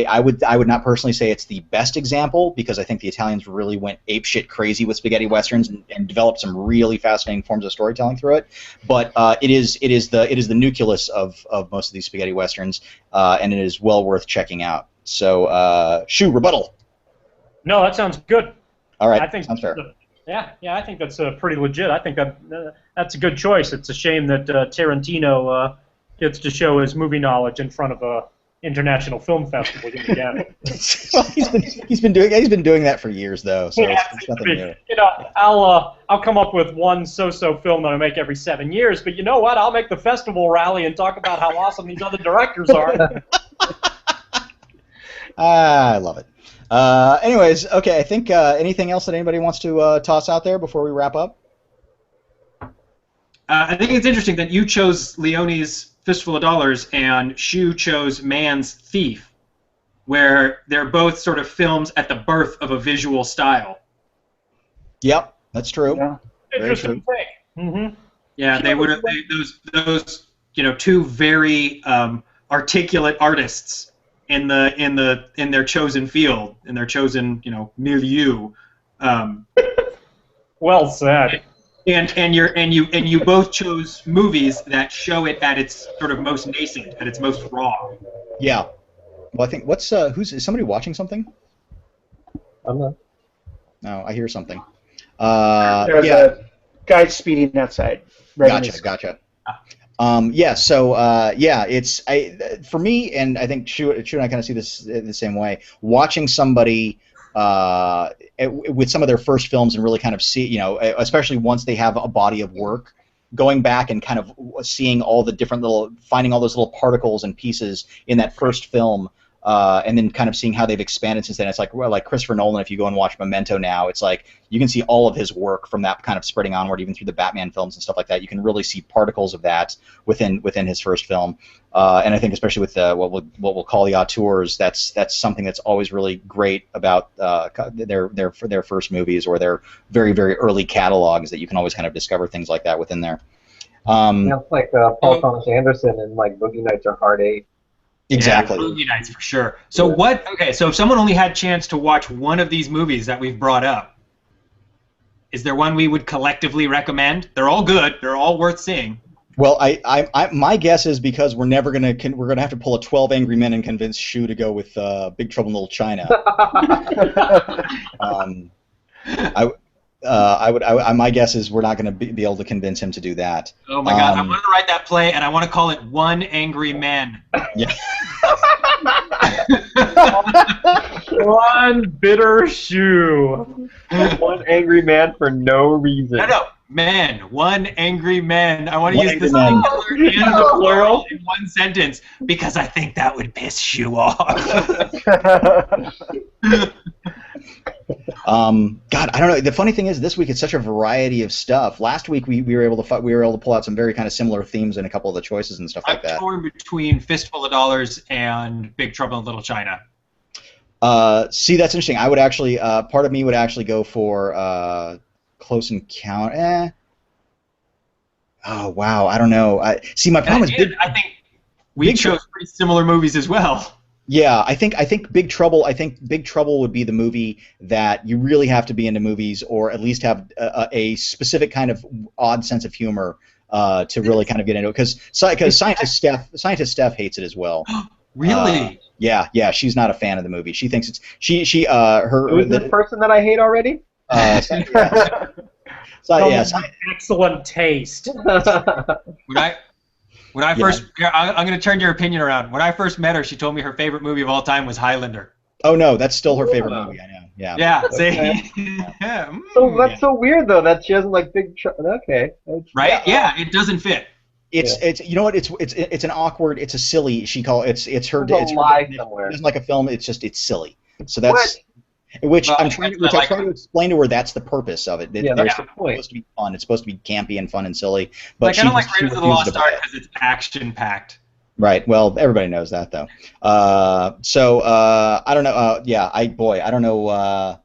I would not personally say it's the best example, because I think the Italians really went apeshit crazy with spaghetti westerns and developed some really fascinating forms of storytelling through it. But it is the nucleus of most of these spaghetti westerns, and it is well worth checking out. So, rebuttal. No, that sounds good. All right, I think sounds fair. Yeah, I think that's pretty legit. I think that's a good choice. It's a shame that Tarantino gets to show his movie knowledge in front of a international film festival again. Well, he's been doing that for years though, so it's nothing new. I'll come up with one so-so film that I make every 7 years, but you know what? I'll make the festival rally and talk about how awesome these other directors are. I love it. Anyways, okay, I think anything else that anybody wants to toss out there before we wrap up? I think it's interesting that you chose Leone's Fistful of Dollars and Shu chose Man's Thief, where they're both sort of films at the birth of a visual style. Yep, that's true. Yeah. Interesting thing. Mm-hmm. Yeah, they would have those two very articulate artists in their chosen field, in their chosen milieu. Well said. And you both chose movies that show it at its sort of most nascent, at its most raw. Yeah. Well, I think is somebody watching something? I'm not. No, I hear something. There's a guy speeding outside. Gotcha. It's for me, and I think Shu and I kind of see this the same way. Watching somebody with some of their first films and really kind of see, especially once they have a body of work, going back and kind of seeing all the different finding all those little particles and pieces in that first film. And then kind of seeing how they've expanded since then. It's like Christopher Nolan, if you go and watch Memento now, it's like you can see all of his work from that kind of spreading onward, even through the Batman films and stuff like that. You can really see particles of that within his first film. And I think especially with what we'll call the auteurs, that's something that's always really great about their first movies or their very, very early catalogs, that you can always kind of discover things like that within there. It's like Paul Thomas Anderson and like Boogie Nights or Hard 8. Exactly. Yeah, Boogie Nights for sure. So so if someone only had a chance to watch one of these movies that we've brought up, is there one we would collectively recommend? They're all good. They're all worth seeing. Well, my guess is because we're gonna have to pull a 12 Angry Men and convince Shu to go with Big Trouble in Little China. My guess is we're not going to be able to convince him to do that. Oh my God! I want to write that play, and I want to call it One Angry Man. Yeah. One bitter shoe. One angry man for no reason. No. Man. One angry man. I want to use the man. singular and the plural in one sentence because I think that would piss you off. God, I don't know. The funny thing is, this week it's such a variety of stuff. Last week we were able to pull out some very kind of similar themes in a couple of the choices and stuff like that. I'm torn between Fistful of Dollars and Big Trouble in Little China. See, that's interesting. I would actually, part of me would actually go for Close Encounter. Oh wow, I don't know. See, my problem is I think we chose pretty similar movies as well. Yeah, I think Big Trouble. I think Big Trouble would be the movie that you really have to be into movies, or at least have a specific kind of odd sense of humor to really kind of get into it. Because Scientist Steph hates it as well. Really? Yeah, she's not a fan of the movie. She thinks it's Who's the person that I hate already? Excellent taste. When I first, I'm going to turn your opinion around. When I first met her, she told me her favorite movie of all time was Highlander. Oh no, that's still her favorite movie. I know. Yeah. Yeah. See. Yeah. So that's so weird though that she doesn't like Big Trouble. Okay. Right? Yeah, it doesn't fit. It's you know what, it's an awkward, it's a silly, it's her lie somewhere. It isn't like a film, it's silly. So that's which I try to explain to her that's the purpose of it. That's the point. It's supposed to be fun. It's supposed to be campy and fun and silly. But I don't like Raiders of the Lost Ark because it's action packed. Right. Well, everybody knows that though. I don't know. I don't know.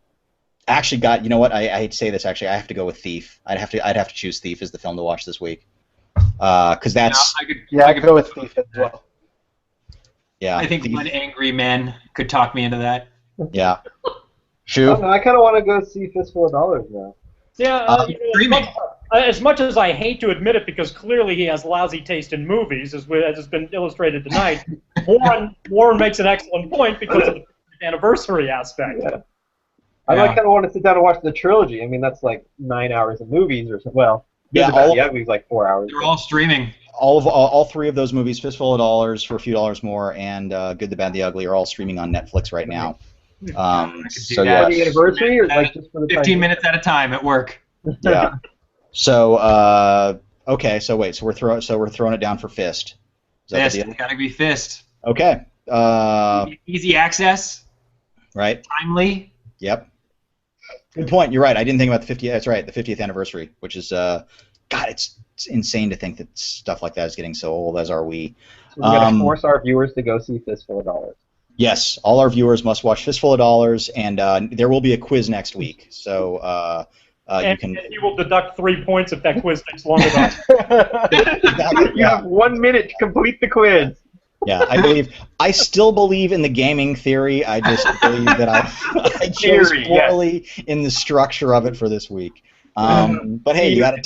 Actually, God, you know what? I hate to say this. Actually, I have to go with Thief. I'd have to choose Thief as the film to watch this week. Because that's I could go with Thief as well. Yeah. I think One Angry Man could talk me into that. Yeah. Shoo. I kind of want to go see Fistful of Dollars now. Yeah, as much as I hate to admit it, because clearly he has lousy taste in movies, as has been illustrated tonight, Warren makes an excellent point because of the anniversary aspect. Yeah. I kind of want to sit down and watch the trilogy. I mean, that's like 9 hours of movies or something. Well, the movie's like 4 hours. They're all streaming. All three of those movies, Fistful of Dollars for a few dollars more, and Good, the Bad, the Ugly, are all streaming on Netflix right now. So yeah, for the anniversary or like just for the 15 minutes at a time at work. Yeah. So okay. So wait. So we're throwing it down for Fist. Is that the deal? It's gotta be Fist. Okay. Easy access. Right. Timely. Yep. Good point. You're right. I didn't think about the 50th. That's right. The 50th anniversary, which is God. It's insane to think that stuff like that is getting so old. As are we. So we gotta force our viewers to go see Fistful of Dollars. Yes, all our viewers must watch Fistful of Dollars, and there will be a quiz next week. So you will deduct 3 points if that quiz takes long enough. You have 1 minute to complete the quiz. Yeah, I still believe in the gaming theory. I just believe that I chose poorly in the structure of it for this week. But hey, you gotta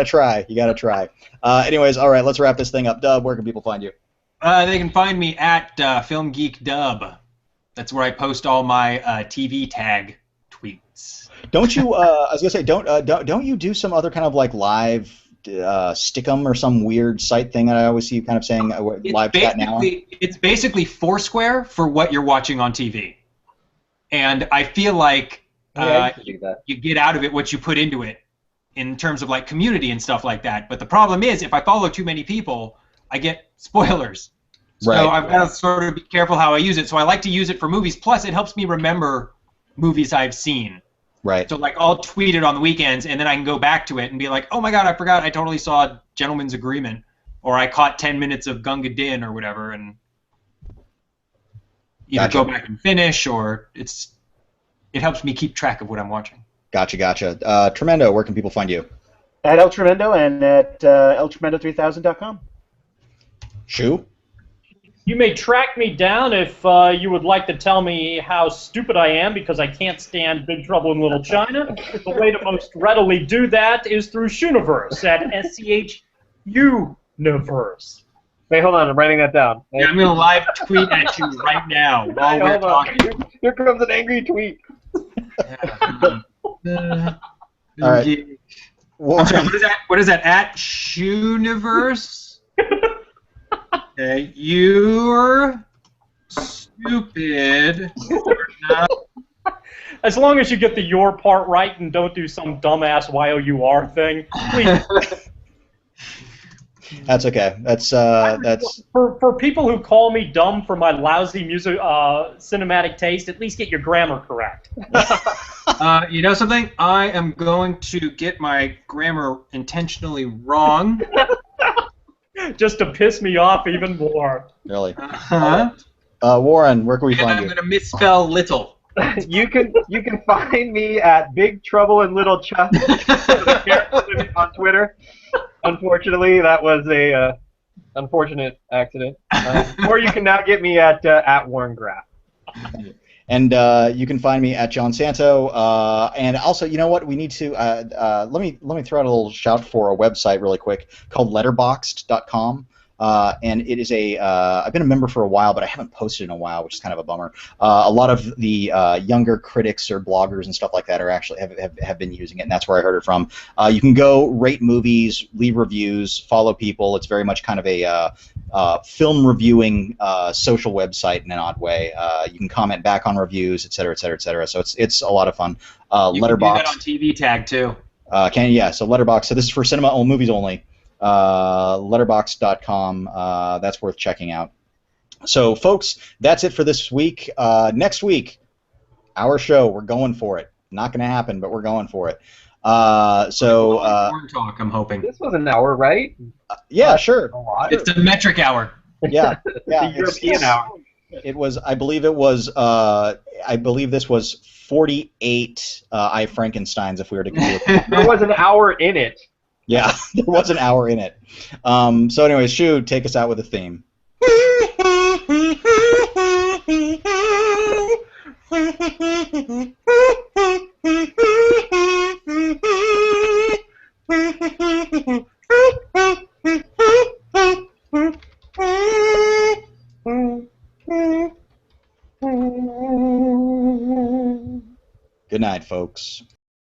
try. You gotta try. Anyways, all right, let's wrap this thing up. Dub, where can people find you? They can find me at Film Geek Dub. That's where I post all my TV tag tweets. Don't you? I was gonna say, don't you do some other kind of like live Stickum or some weird site thing that I always see you kind of saying live chat now? It's basically Foursquare for what you're watching on TV, and I feel like you get out of it what you put into it in terms of like community and stuff like that. But the problem is, if I follow too many people, I get spoilers. So I've got to sort of be careful how I use it. So I like to use it for movies. Plus, it helps me remember movies I've seen. Right. So like I'll tweet it on the weekends, and then I can go back to it and be like, oh my God, I forgot I totally saw Gentleman's Agreement, or I caught 10 minutes of Gunga Din or whatever, and either go back and finish, or it helps me keep track of what I'm watching. Gotcha. Tremendo, where can people find you? At El Tremendo and at eltremendo3000.com. Shoo? You may track me down if you would like to tell me how stupid I am because I can't stand Big Trouble in Little China. The way to most readily do that is through Shuniverse at SCHUniverse. Wait, hold on. I'm writing that down. Yeah, I'm going to live tweet at you right now while we're talking. Here comes an angry tweet. All right. I'm sorry, what is that? At Shuniverse? Okay, you're stupid. No. As long as you get the your part right and don't do some dumbass YOUR thing, please. That's okay. That's for people who call me dumb for my lousy music cinematic taste. At least get your grammar correct. You know something? I am going to get my grammar intentionally wrong. Just to piss me off even more. really. Uh-huh. Warren, where can we And find I'm you? going to misspell little. You can find me at Big Trouble in Little Chuck on Twitter. Unfortunately, that was a unfortunate accident. Or you can now get me at Warren Graff. And you can find me at John Santo. And also, you know what? We need to let me throw out a little shout for a website really quick called Letterboxd.com. And it is I've been a member for a while, but I haven't posted in a while, which is kind of a bummer. A lot of the younger critics or bloggers and stuff like that are actually have been using it, and that's where I heard it from. You can go rate movies, leave reviews, follow people. It's very much kind of a film reviewing social website in an odd way. You can comment back on reviews, et cetera, et cetera, et cetera. So it's a lot of fun. You can do that on TV Tag too. So Letterboxd. So this is for cinema owned movies only. Letterboxd.com. That's worth checking out. So, folks, that's it for this week. Next week, our show. We're going for it. Not going to happen, but we're going for it. Porn talk. I'm hoping. This was an hour, right? Yeah, sure. It's the metric hour. Yeah, The European hour. It was. I believe this was 48 I Frankensteins. If we were to compute. There was an hour in it. Yeah, there was an hour in it. So anyways, Shu, take us out with a theme. Good night, folks.